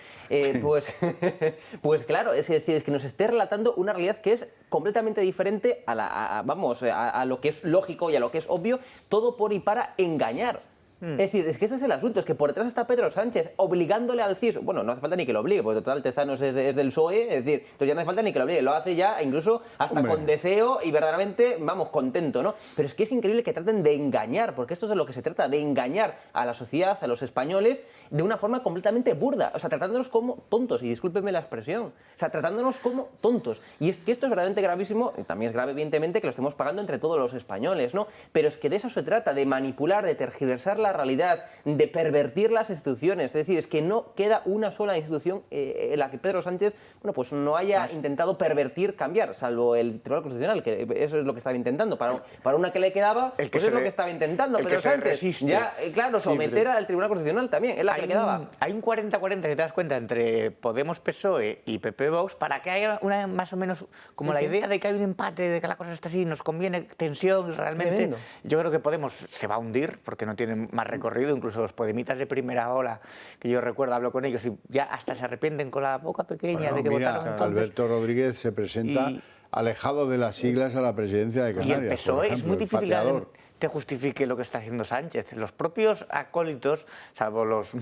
pues claro, es decir, es que nos esté relatando una realidad que es completamente diferente a lo que es lógico y a lo que es obvio, todo por y para engañar. Es decir, es que ese es el asunto, es que por detrás está Pedro Sánchez obligándole al CIS, bueno, no hace falta ni que lo obligue, porque total Tezanos es del PSOE, es decir, entonces ya no hace falta ni que lo obligue, lo hace ya incluso hasta con deseo y verdaderamente, vamos, contento, ¿no? Pero es que es increíble que traten de engañar, porque esto es de lo que se trata, de engañar a la sociedad, a los españoles, de una forma completamente burda, o sea, tratándonos como tontos, y discúlpenme la expresión, o sea, tratándonos como tontos. Y es que esto es verdaderamente gravísimo, y también es grave, evidentemente, que lo estemos pagando entre todos los españoles, ¿no? Pero es que de eso se trata, de manipular, de tergiversar la realidad, de pervertir las instituciones. Es decir, es que no queda una sola institución en la que Pedro Sánchez, bueno, pues no haya intentado pervertir, cambiar, salvo el Tribunal Constitucional, que eso es lo que estaba intentando. Para una que le quedaba, pues es lo que estaba intentando Pedro Sánchez. Ya, claro, someter al Tribunal Constitucional también, es la que le quedaba. Hay un 40-40, si te das cuenta, entre Podemos, PSOE y PP Vox, para que haya una más o menos como la idea de que hay un empate, de que la cosa está así, nos conviene tensión, realmente. Tremendo. Yo creo que Podemos se va a hundir porque no tiene más recorrido, incluso los podemitas de primera ola, que yo recuerdo, hablo con ellos y ya hasta se arrepienten con la boca pequeña de que votaron entonces. Alberto Rodríguez se presenta alejado de las siglas a la presidencia de Canarias. Y el PSOE es muy difícil que te justifique lo que está haciendo Sánchez. Los propios acólitos, salvo los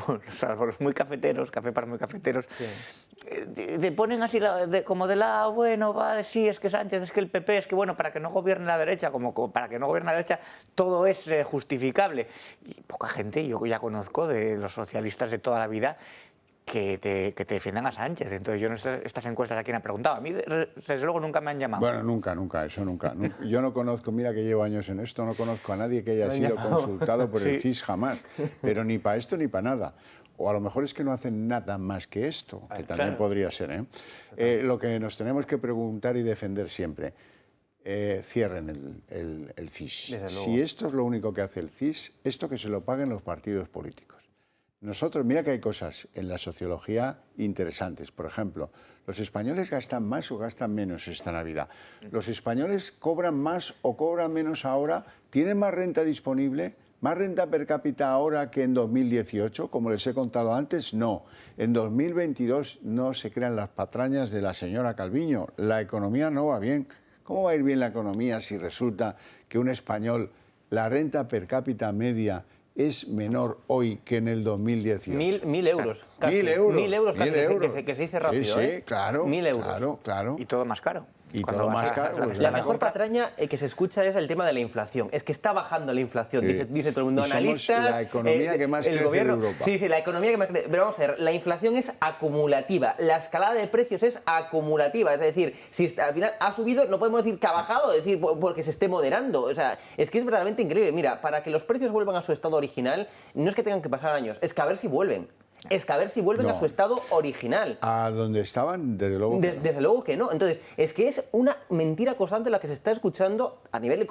muy cafeteros, café para muy cafeteros, te ponen así como de lado, bueno, vale, sí, es que Sánchez, es que el PP, es que bueno, para que no gobierne la derecha, como para que no gobierne la derecha, todo es justificable. Y poca gente, yo ya conozco de los socialistas de toda la vida, que te defiendan a Sánchez. Entonces yo en estas encuestas a quien ha preguntado, a mí desde luego nunca me han llamado. Bueno, nunca, eso nunca. Yo no conozco, mira que llevo años en esto, no conozco a nadie que haya sido consultado por el CIS jamás, pero ni para esto ni para nada. O a lo mejor es que no hacen nada más que esto, que también podría ser. Lo que nos tenemos que preguntar y defender siempre, cierren el CIS. Si esto es lo único que hace el CIS, esto que se lo paguen los partidos políticos. Nosotros, mira que hay cosas en la sociología interesantes. Por ejemplo, ¿los españoles gastan más o gastan menos esta Navidad? ¿Los españoles cobran más o cobran menos ahora? ¿Tienen más renta disponible? ¿Más renta per cápita ahora que en 2018? Como les he contado antes, no. En 2022 no se crean las patrañas de la señora Calviño. La economía no va bien. ¿Cómo va a ir bien la economía si resulta que un español, la renta per cápita media es menor hoy que en el 2018? 1.000 euros. Casi. 1.000 euros. 1.000 euros, casi, que se dice rápido. Sí, claro. 1.000 euros. Claro. Y todo más caro. Y todo más caro. La mejor patraña que se escucha es el tema de la inflación. Es que está bajando la inflación, dice todo el mundo. Analistas, la economía que más crece gobierno, de Europa. Sí, la economía que más crece. Pero vamos a ver, la inflación es acumulativa. La escalada de precios es acumulativa. Es decir, si al final ha subido, no podemos decir que ha bajado, es decir, porque se esté moderando. O sea, es que es verdaderamente increíble. Mira, para que los precios vuelvan a su estado original, no es que tengan que pasar años, es que a ver si vuelven. Es que a ver si vuelven a su estado original. ¿A donde estaban? Desde luego que no. Desde luego que no. Entonces, es que es una mentira constante la que se está escuchando a nivel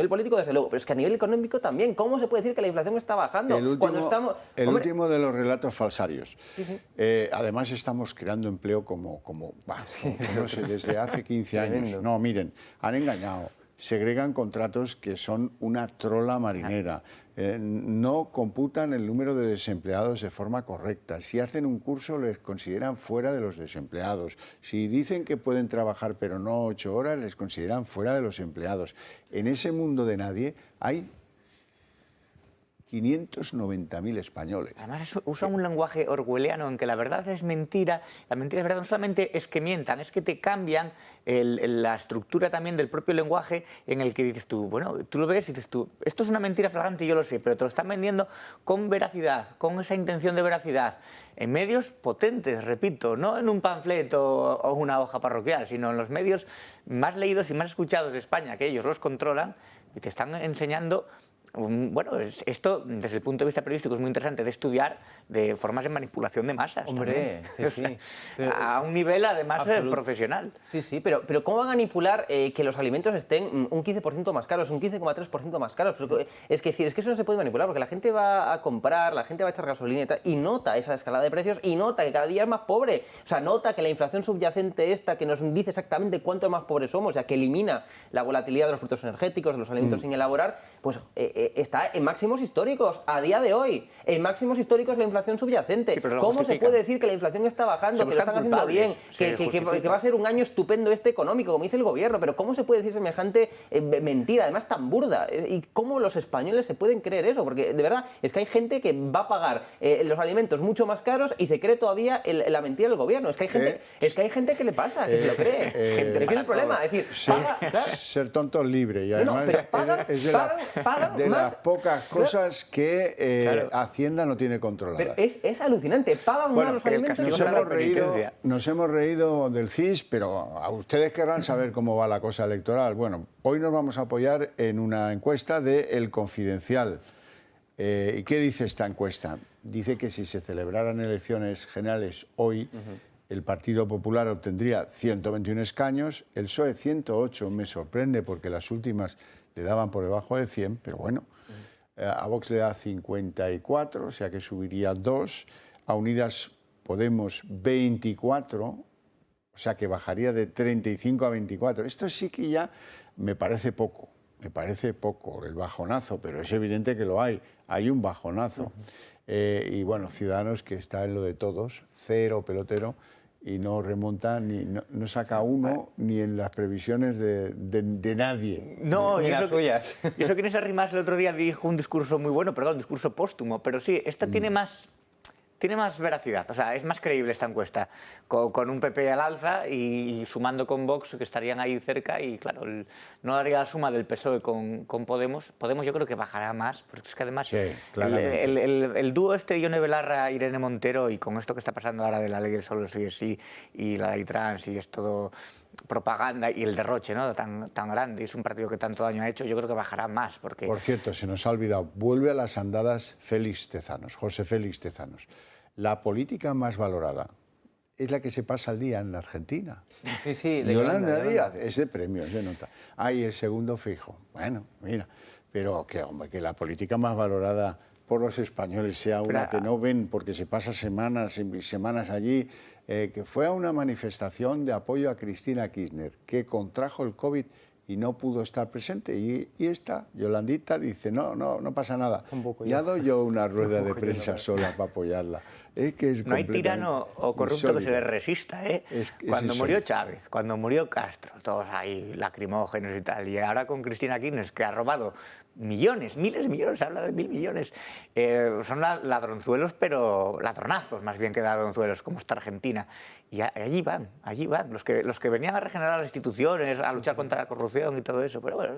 político, desde luego, pero es que a nivel económico también. ¿Cómo se puede decir que la inflación está bajando? El último de los relatos falsarios. Sí. Además, estamos creando empleo como no sé, desde hace 15 años. No, miren, han engañado. Segregan contratos que son una trola marinera, no computan el número de desempleados de forma correcta. Si hacen un curso les consideran fuera de los desempleados. Si dicen que pueden trabajar pero no 8 horas, les consideran fuera de los empleados. En ese mundo de nadie hay 590.000 españoles. Además usan un lenguaje orwelliano en que la verdad es mentira, la mentira es verdad, no solamente es que mientan, es que te cambian la estructura también del propio lenguaje en el que dices tú, bueno, tú lo ves y dices tú, esto es una mentira flagrante, yo lo sé, pero te lo están vendiendo con veracidad, con esa intención de veracidad, en medios potentes, repito, no en un panfleto o una hoja parroquial, sino en los medios más leídos y más escuchados de España, que ellos los controlan y te están enseñando Bueno, esto desde el punto de vista periodístico es muy interesante de estudiar de formas de manipulación de masas. Hombre, sí. A un nivel además profesional. Sí, pero ¿cómo va a manipular que los alimentos estén un 15% más caros, un 15,3% más caros? Es que eso no se puede manipular porque la gente va a comprar, la gente va a echar gasolina y tal, y nota esa escalada de precios y nota que cada día es más pobre. O sea, nota que la inflación subyacente esta que nos dice exactamente cuánto más pobres somos, ya que elimina la volatilidad de los productos energéticos, de los alimentos sin elaborar, pues está en máximos históricos a día de hoy. En máximos históricos la inflación subyacente. Sí, ¿Cómo se puede decir que la inflación está bajando, que lo están haciendo bien, que va a ser un año estupendo económico, como dice el gobierno? Pero ¿cómo se puede decir semejante mentira, además tan burda? ¿Y cómo los españoles se pueden creer eso? Porque de verdad es que hay gente que va a pagar los alimentos mucho más caros y se cree todavía la mentira del gobierno. Es que hay gente que le pasa, que se lo cree. ¿Qué es el problema? Es decir, ser tonto libre y además es de las pocas cosas que Hacienda no tiene controladas. Pero es alucinante, pagan más los alimentos. Nos hemos reído del CIS, pero a ustedes querrán saber cómo va la cosa electoral. Bueno, hoy nos vamos a apoyar en una encuesta de El Confidencial. ¿Y qué dice esta encuesta? Dice que si se celebraran elecciones generales hoy, el Partido Popular obtendría 121 escaños, el PSOE 108, me sorprende porque las últimas le daban por debajo de 100, pero bueno, a Vox le da 54, o sea que subiría 2, a Unidas Podemos 24, o sea que bajaría de 35 a 24. Esto sí que ya me parece poco el bajonazo, pero es evidente que lo hay un bajonazo. Y bueno, Ciudadanos, que está en lo de todos, cero pelotero, y no remonta, no saca uno ni en las previsiones de nadie. No, ni las suyas. Y eso que Inés Arrimadas el otro día dijo un discurso muy bueno, pero claro, un discurso póstumo, pero sí, esta tiene más veracidad, o sea, es más creíble esta encuesta, con un PP al alza y sumando con Vox, que estarían ahí cerca, y claro, no daría la suma del PSOE con Podemos. Podemos yo creo que bajará más, porque es que además el dúo Ione Belarra, Irene Montero, y con esto que está pasando ahora de la ley del solo sí es sí, y la ley trans, y es todo propaganda, y el derroche, ¿no?, tan grande, y es un partido que tanto daño ha hecho, yo creo que bajará más. Porque... Por cierto, se nos ha olvidado, vuelve a las andadas José Félix Tezanos. La política más valorada es la que se pasa el día en la Argentina. Sí, Yolanda Díaz, ese premio se nota. El segundo Feijóo. Bueno, mira, pero que la política más valorada por los españoles sea una que no ven porque se pasa semanas y semanas allí, que fue a una manifestación de apoyo a Cristina Kirchner, que contrajo el COVID y no pudo estar presente. Y esta, Yolandita, dice, no pasa nada. Ya doy yo una rueda de prensa sola para apoyarla. No hay tirano o corrupto que se le resista, ¿eh? Cuando murió Chávez, cuando murió Castro, todos ahí lacrimógenos y tal, y ahora con Cristina Kirchner, que ha robado millones, miles de millones, se habla de 1.000 millones, son ladronzuelos, pero ladronazos más bien que ladronzuelos, como está Argentina. Y allí van, los que venían a regenerar las instituciones, a luchar contra la corrupción y todo eso. Pero bueno,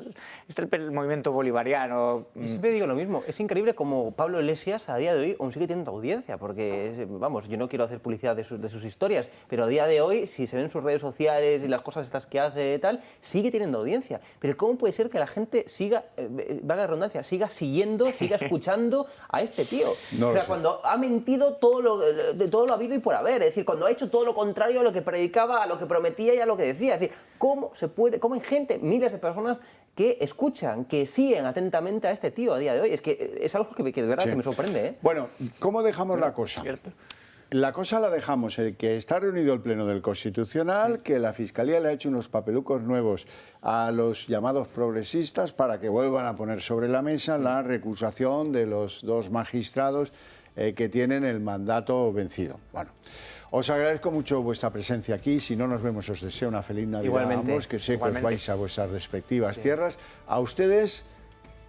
este es el movimiento bolivariano. Yo siempre digo lo mismo, es increíble como Pablo Iglesias a día de hoy aún sigue teniendo audiencia, porque, vamos, yo no quiero hacer publicidad de sus historias, pero a día de hoy, si se ven sus redes sociales y las cosas estas que hace y tal, sigue teniendo audiencia. Pero ¿cómo puede ser que la gente siga, valga la redundancia, siga siguiendo, siga escuchando a este tío? No, o sea, cuando ha mentido todo lo habido y por haber, es decir, cuando ha hecho todo lo contrario a lo que predicaba, a lo que prometía y a lo que decía. Es decir, ¿cómo hay gente, miles de personas que escuchan, que siguen atentamente a este tío a día de hoy? Es que es algo que de verdad que me sorprende, ¿eh? Bueno, ¿cómo dejamos la cosa? La cosa la dejamos, que está reunido el Pleno del Constitucional, que la Fiscalía le ha hecho unos papelucos nuevos a los llamados progresistas para que vuelvan a poner sobre la mesa la recusación de los dos magistrados que tienen el mandato vencido. Bueno, os agradezco mucho vuestra presencia aquí. Si no nos vemos, os deseo una feliz Navidad. Igualmente, a ambos, que sé que os vais a vuestras respectivas tierras. A ustedes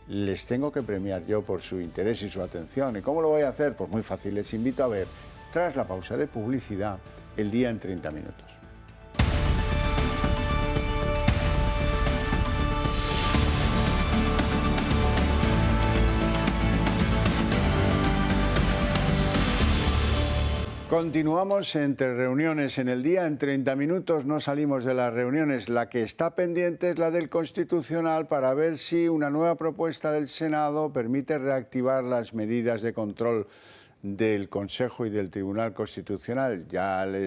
les tengo que premiar yo por su interés y su atención. ¿Y cómo lo voy a hacer? Pues muy fácil, les invito a ver, tras la pausa de publicidad, El Día en 30 minutos. Continuamos entre reuniones en el día. En 30 minutos no salimos de las reuniones. La que está pendiente es la del Constitucional para ver si una nueva propuesta del Senado permite reactivar las medidas de control del Consejo y del Tribunal Constitucional.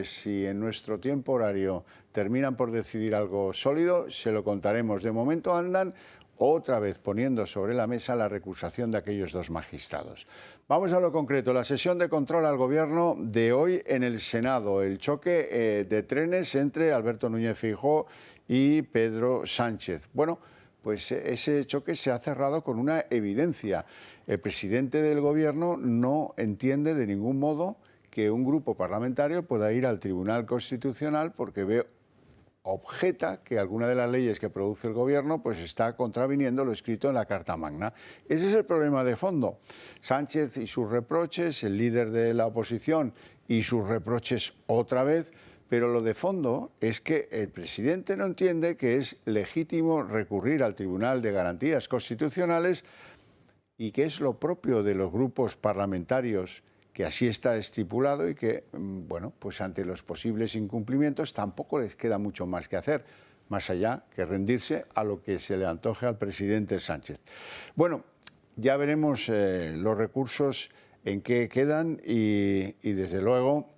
Si en nuestro tiempo horario terminan por decidir algo sólido, se lo contaremos. De momento andan otra vez poniendo sobre la mesa la recusación de aquellos dos magistrados. Vamos a lo concreto, la sesión de control al Gobierno de hoy en el Senado, el choque de trenes entre Alberto Núñez Feijóo y Pedro Sánchez. Bueno, pues ese choque se ha cerrado con una evidencia. El presidente del Gobierno no entiende de ningún modo que un grupo parlamentario pueda ir al Tribunal Constitucional porque objeta que alguna de las leyes que produce el Gobierno pues está contraviniendo lo escrito en la Carta Magna. Ese es el problema de fondo. Sánchez y sus reproches, el líder de la oposición y sus reproches otra vez, pero lo de fondo es que el presidente no entiende que es legítimo recurrir al Tribunal de Garantías Constitucionales y que es lo propio de los grupos parlamentarios, que así está estipulado y que, bueno, pues ante los posibles incumplimientos tampoco les queda mucho más que hacer, más allá que rendirse a lo que se le antoje al presidente Sánchez. Bueno, ya veremos los recursos en qué quedan y desde luego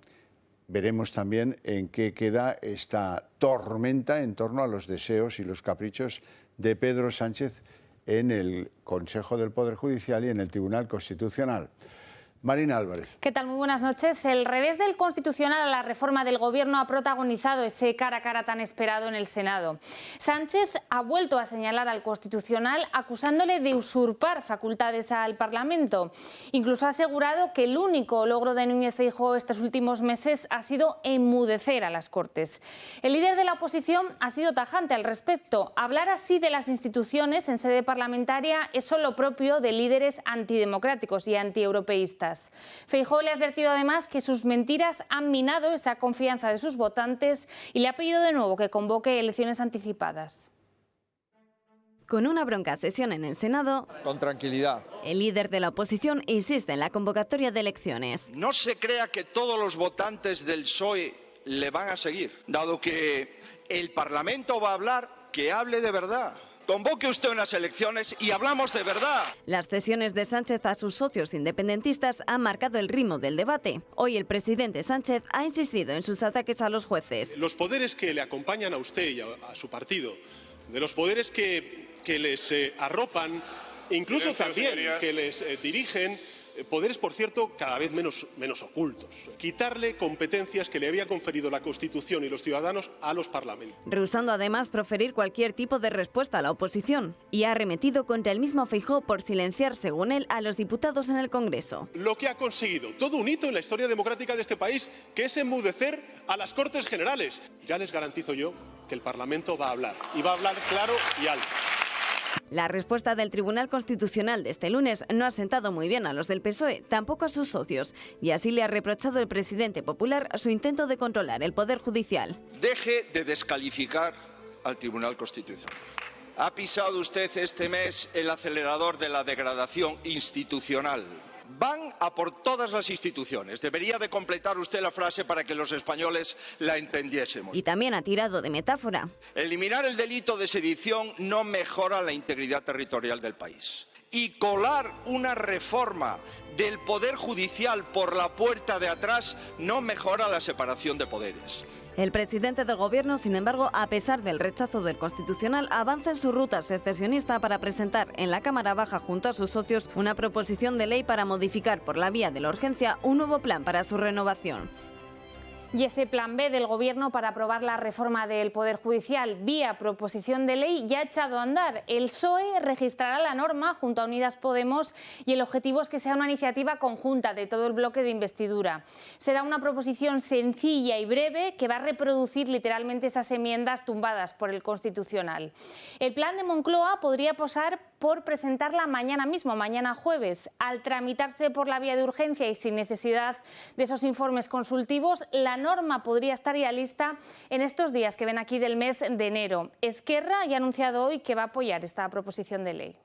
veremos también en qué queda esta tormenta en torno a los deseos y los caprichos de Pedro Sánchez en el Consejo del Poder Judicial y en el Tribunal Constitucional. Marina Álvarez. ¿Qué tal? Muy buenas noches. El revés del Constitucional a la reforma del Gobierno ha protagonizado ese cara a cara tan esperado en el Senado. Sánchez ha vuelto a señalar al Constitucional acusándole de usurpar facultades al Parlamento. Incluso ha asegurado que el único logro de Núñez Feijóo estos últimos meses ha sido enmudecer a las Cortes. El líder de la oposición ha sido tajante al respecto. Hablar así de las instituciones en sede parlamentaria es solo propio de líderes antidemocráticos y antieuropeístas. Feijóo le ha advertido además que sus mentiras han minado esa confianza de sus votantes y le ha pedido de nuevo que convoque elecciones anticipadas. Con una bronca sesión en el Senado, con tranquilidad, el líder de la oposición insiste en la convocatoria de elecciones. No se crea que todos los votantes del PSOE le van a seguir, dado que el Parlamento va a hablar, que hable de verdad. Convoque usted unas elecciones y hablamos de verdad. Las cesiones de Sánchez a sus socios independentistas han marcado el ritmo del debate. Hoy el presidente Sánchez ha insistido en sus ataques a los jueces. Los poderes que le acompañan a usted y a su partido, de los poderes que les arropan, incluso también que les dirigen, poderes, por cierto, cada vez menos ocultos. Quitarle competencias que le había conferido la Constitución y los ciudadanos a los parlamentos. Rehusando además proferir cualquier tipo de respuesta a la oposición. Y ha arremetido contra el mismo Feijóo por silenciar, según él, a los diputados en el Congreso. Lo que ha conseguido, todo un hito en la historia democrática de este país, que es enmudecer a las Cortes Generales. Ya les garantizo yo que el Parlamento va a hablar, y va a hablar claro y alto. La respuesta del Tribunal Constitucional de este lunes no ha sentado muy bien a los del PSOE, tampoco a sus socios, y así le ha reprochado el presidente popular su intento de controlar el Poder Judicial. Deje de descalificar al Tribunal Constitucional. Ha pisado usted este mes el acelerador de la degradación institucional. Van a por todas las instituciones. Debería de completar usted la frase para que los españoles la entendiésemos. Y también ha tirado de metáfora. Eliminar el delito de sedición no mejora la integridad territorial del país. Y colar una reforma del Poder Judicial por la puerta de atrás no mejora la separación de poderes. El presidente del Gobierno, sin embargo, a pesar del rechazo del Constitucional, avanza en su ruta secesionista para presentar en la Cámara Baja junto a sus socios una proposición de ley para modificar por la vía de la urgencia un nuevo plan para su renovación. Y ese plan B del Gobierno para aprobar la reforma del Poder Judicial vía proposición de ley ya ha echado a andar. El PSOE registrará la norma junto a Unidas Podemos y el objetivo es que sea una iniciativa conjunta de todo el bloque de investidura. Será una proposición sencilla y breve que va a reproducir literalmente esas enmiendas tumbadas por el Constitucional. El plan de Moncloa podría posar por presentarla mañana mismo, mañana jueves. Al tramitarse por la vía de urgencia y sin necesidad de esos informes consultivos, la norma podría estar ya lista en estos días que ven aquí del mes de enero. Esquerra ya ha anunciado hoy que va a apoyar esta proposición de ley.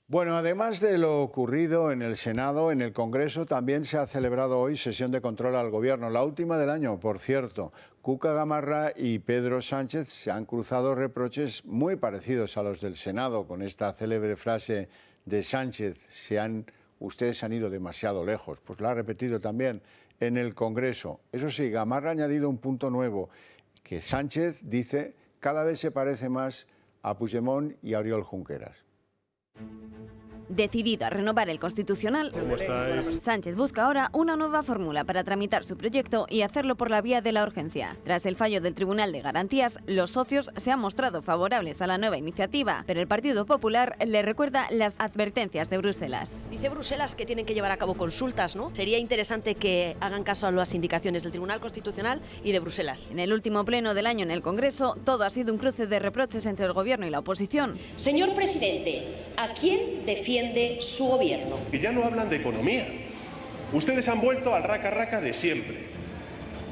Bueno, además de lo ocurrido en el Senado, en el Congreso también se ha celebrado hoy sesión de control al Gobierno, la última del año, por cierto. Cuca Gamarra y Pedro Sánchez se han cruzado reproches muy parecidos a los del Senado, con esta célebre frase de Sánchez, ustedes se han ido demasiado lejos. Pues la ha repetido también en el Congreso. Eso sí, Gamarra ha añadido un punto nuevo, que Sánchez dice cada vez se parece más a Puigdemont y a Oriol Junqueras. Decidido a renovar el Constitucional, Sánchez busca ahora una nueva fórmula para tramitar su proyecto y hacerlo por la vía de la urgencia. Tras el fallo del Tribunal de Garantías, los socios se han mostrado favorables a la nueva iniciativa, pero el Partido Popular le recuerda las advertencias de Bruselas. Dice Bruselas que tienen que llevar a cabo consultas, ¿no? Sería interesante que hagan caso a las indicaciones del Tribunal Constitucional y de Bruselas. En el último pleno del año en el Congreso, todo ha sido un cruce de reproches entre el Gobierno y la oposición. Señor presidente, ¿a quién defiende su gobierno? Y ya no hablan de economía. Ustedes han vuelto al raca-raca de siempre.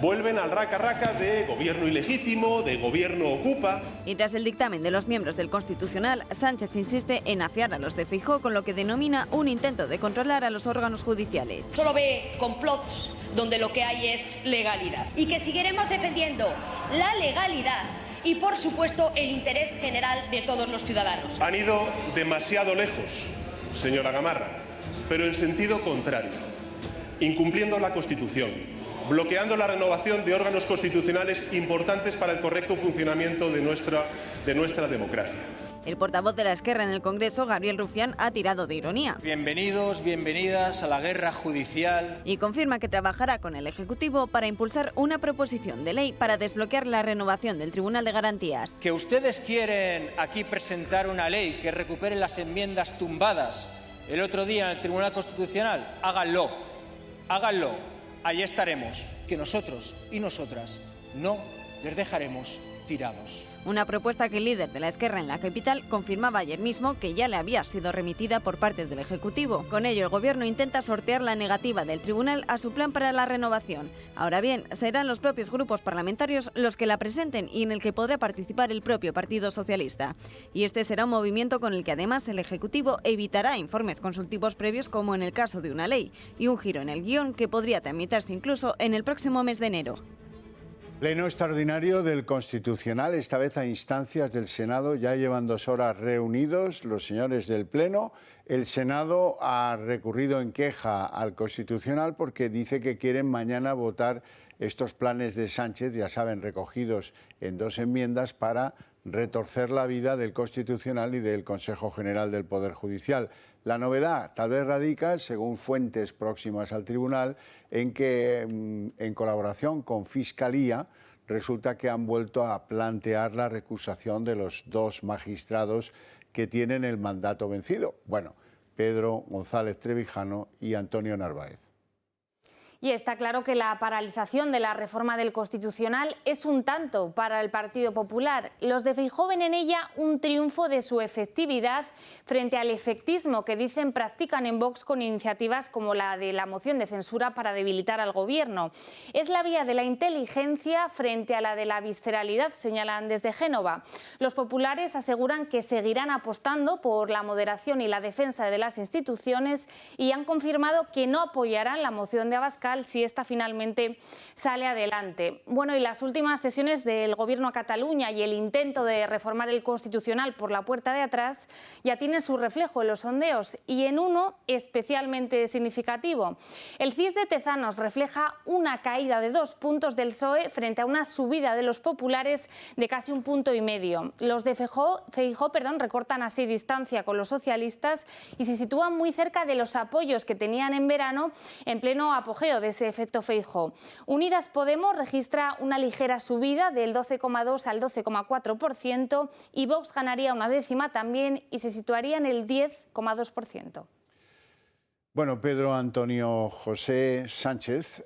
Vuelven al raca-raca de gobierno ilegítimo, de gobierno ocupa. Y tras el dictamen de los miembros del Constitucional, Sánchez insiste en afiar a los de Feijóo con lo que denomina un intento de controlar a los órganos judiciales. Solo ve complots donde lo que hay es legalidad. Y que seguiremos defendiendo la legalidad y, por supuesto, el interés general de todos los ciudadanos. Han ido demasiado lejos, señora Gamarra, pero en sentido contrario, incumpliendo la Constitución, bloqueando la renovación de órganos constitucionales importantes para el correcto funcionamiento de nuestra democracia. El portavoz de la Esquerra en el Congreso, Gabriel Rufián, ha tirado de ironía. Bienvenidos, bienvenidas a la guerra judicial. Y confirma que trabajará con el Ejecutivo para impulsar una proposición de ley para desbloquear la renovación del Tribunal de Garantías. Que ustedes quieren aquí presentar una ley que recupere las enmiendas tumbadas el otro día en el Tribunal Constitucional, háganlo, háganlo. Allí estaremos, que nosotros y nosotras no les dejaremos tirados. Una propuesta que el líder de la Esquerra en la capital confirmaba ayer mismo que ya le había sido remitida por parte del Ejecutivo. Con ello, el Gobierno intenta sortear la negativa del Tribunal a su plan para la renovación. Ahora bien, serán los propios grupos parlamentarios los que la presenten y en el que podrá participar el propio Partido Socialista. Y este será un movimiento con el que además el Ejecutivo evitará informes consultivos previos como en el caso de una ley y un giro en el guión que podría tramitarse incluso en el próximo mes de enero. Pleno extraordinario del Constitucional, esta vez a instancias del Senado. Ya llevan 2 horas reunidos los señores del Pleno. El Senado ha recurrido en queja al Constitucional porque dice que quieren mañana votar estos planes de Sánchez, ya saben, recogidos en 2 enmiendas para retorcer la vida del Constitucional y del Consejo General del Poder Judicial. La novedad tal vez radica, según fuentes próximas al tribunal, en que en colaboración con Fiscalía resulta que han vuelto a plantear la recusación de los 2 magistrados que tienen el mandato vencido. Bueno, Pedro González Trevijano y Antonio Narváez. Y está claro que la paralización de la reforma del Constitucional es un tanto para el Partido Popular. Los de Feijóo ven en ella un triunfo de su efectividad frente al efectismo que dicen practican en Vox con iniciativas como la de la moción de censura para debilitar al Gobierno. Es la vía de la inteligencia frente a la de la visceralidad, señalan desde Génova. Los populares aseguran que seguirán apostando por la moderación y la defensa de las instituciones y han confirmado que no apoyarán la moción de Abascal si esta finalmente sale adelante. Bueno, y las últimas cesiones del Gobierno a Cataluña y el intento de reformar el Constitucional por la puerta de atrás ya tienen su reflejo en los sondeos y en uno especialmente significativo. El CIS de Tezanos refleja una caída de 2 puntos del PSOE frente a una subida de los populares de casi 1,5 puntos. Los de Feijóo recortan así distancia con los socialistas y se sitúan muy cerca de los apoyos que tenían en verano en pleno apogeo de ese efecto Feijóo. Unidas Podemos registra una ligera subida del 12,2 al 12,4% y Vox ganaría una décima también y se situaría en el 10,2%. Bueno, Pedro Antonio José Sánchez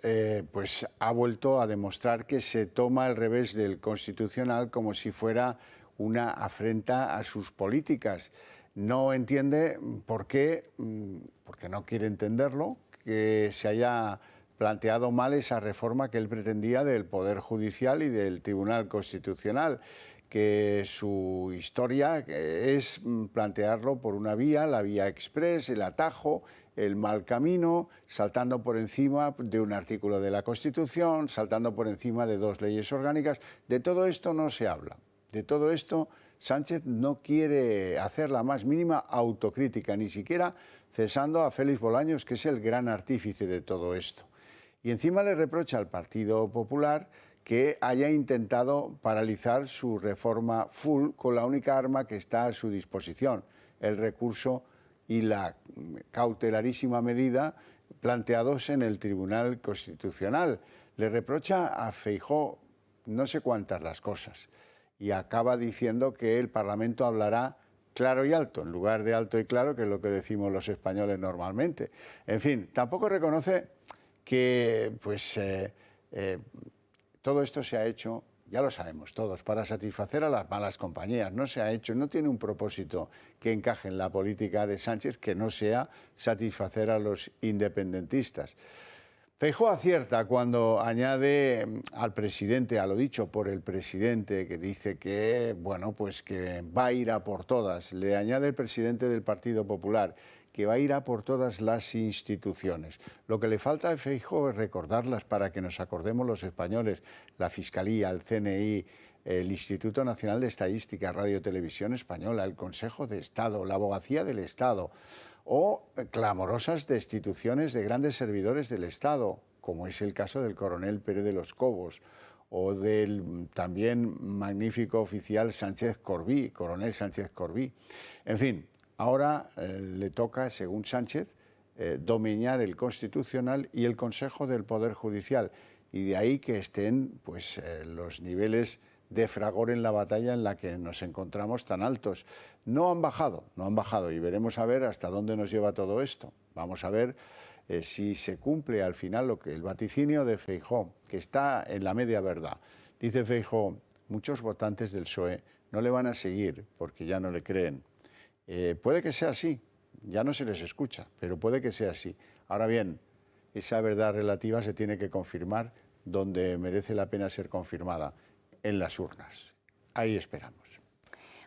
pues ha vuelto a demostrar que se toma el revés del Constitucional como si fuera una afrenta a sus políticas. No entiende por qué, porque no quiere entenderlo, que se haya planteado mal esa reforma que él pretendía del Poder Judicial y del Tribunal Constitucional, que su historia es plantearlo por una vía, la vía express, el atajo, el mal camino, saltando por encima de un artículo de la Constitución, saltando por encima de 2 leyes orgánicas. De todo esto no se habla. De todo esto Sánchez no quiere hacer la más mínima autocrítica, ni siquiera cesando a Félix Bolaños, que es el gran artífice de todo esto. Y encima le reprocha al Partido Popular que haya intentado paralizar su reforma full con la única arma que está a su disposición, el recurso y la cautelarísima medida planteados en el Tribunal Constitucional. Le reprocha a Feijóo no sé cuántas las cosas y acaba diciendo que el Parlamento hablará claro y alto, en lugar de alto y claro, que es lo que decimos los españoles normalmente. En fin, tampoco reconoce que todo esto se ha hecho, ya lo sabemos todos, para satisfacer a las malas compañías. No se ha hecho, no tiene un propósito que encaje en la política de Sánchez que no sea satisfacer a los independentistas. Feijóo acierta cuando añade al presidente, a lo dicho por el presidente, que dice que, bueno, pues que va a ir a por todas. Le añade el presidente del Partido Popular, que va a ir a por todas las instituciones. Lo que le falta a Feijóo es recordarlas para que nos acordemos los españoles, la Fiscalía, el CNI, el Instituto Nacional de Estadística, Radio Televisión Española, el Consejo de Estado, la Abogacía del Estado o clamorosas destituciones de grandes servidores del Estado, como es el caso del coronel Pérez de los Cobos o del también magnífico oficial Sánchez Corbí, coronel Sánchez Corbí. En fin, ahora le toca, según Sánchez, dominar el Constitucional y el Consejo del Poder Judicial. Y de ahí que estén los niveles de fragor en la batalla en la que nos encontramos tan altos. No han bajado y veremos a ver hasta dónde nos lleva todo esto. Vamos a ver si se cumple al final lo que el vaticinio de Feijóo, que está en la media verdad. Dice Feijóo, muchos votantes del PSOE no le van a seguir porque ya no le creen. Puede que sea así, ya no se les escucha, pero puede que sea así. Ahora bien, esa verdad relativa se tiene que confirmar donde merece la pena ser confirmada, en las urnas. Ahí esperamos.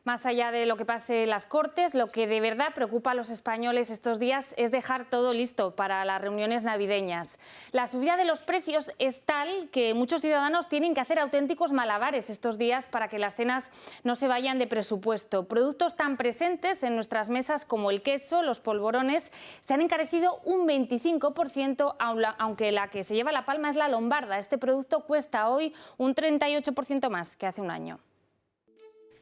Más allá de lo que pase en las Cortes, lo que de verdad preocupa a los españoles estos días es dejar todo listo para las reuniones navideñas. La subida de los precios es tal que muchos ciudadanos tienen que hacer auténticos malabares estos días para que las cenas no se vayan de presupuesto. Productos tan presentes en nuestras mesas como el queso, los polvorones, se han encarecido un 25%, aunque la que se lleva la palma es la lombarda. Este producto cuesta hoy un 38% más que hace un año.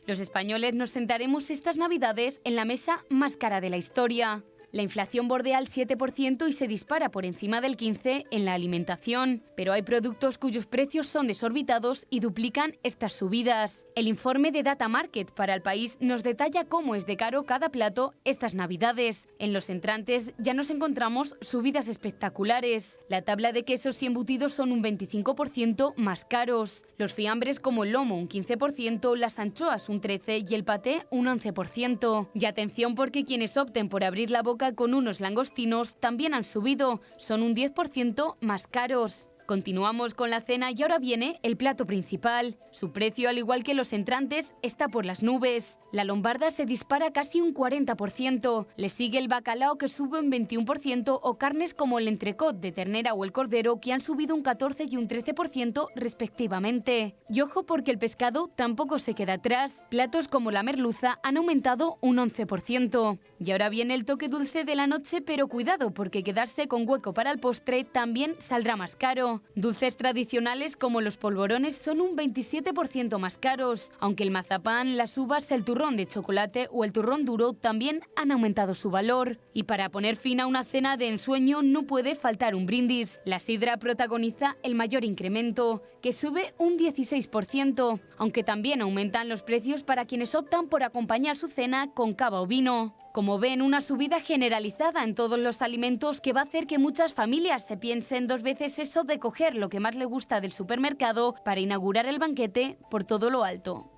Los españoles nos sentaremos estas Navidades en la mesa más cara de la historia. La inflación bordea el 7% y se dispara por encima del 15% en la alimentación. Pero hay productos cuyos precios son desorbitados y duplican estas subidas. El informe de Data Market para El País nos detalla cómo es de caro cada plato estas Navidades. En los entrantes ya nos encontramos subidas espectaculares. La tabla de quesos y embutidos son un 25% más caros. Los fiambres como el lomo un 15%, las anchoas un 13% y el paté un 11%. Y atención porque quienes opten por abrir la boca con unos langostinos también han subido, son un 10% más caros. Continuamos con la cena y ahora viene el plato principal. Su precio, al igual que los entrantes, está por las nubes. La lombarda se dispara casi un 40%. Le sigue el bacalao, que sube un 21%, o carnes como el entrecot de ternera o el cordero, que han subido un 14% y un 13% respectivamente. Y ojo porque el pescado tampoco se queda atrás. Platos como la merluza han aumentado un 11%. Y ahora viene el toque dulce de la noche, pero cuidado porque quedarse con hueco para el postre también saldrá más caro. Dulces tradicionales como los polvorones son un 27% más caros, aunque el mazapán, las uvas, el turrón de chocolate o el turrón duro también han aumentado su valor. Y para poner fin a una cena de ensueño no puede faltar un brindis. La sidra protagoniza el mayor incremento, que sube un 16%, aunque también aumentan los precios para quienes optan por acompañar su cena con cava o vino. Como ven, una subida generalizada en todos los alimentos que va a hacer que muchas familias se piensen dos veces eso de coger lo que más le gusta del supermercado para inaugurar el banquete por todo lo alto.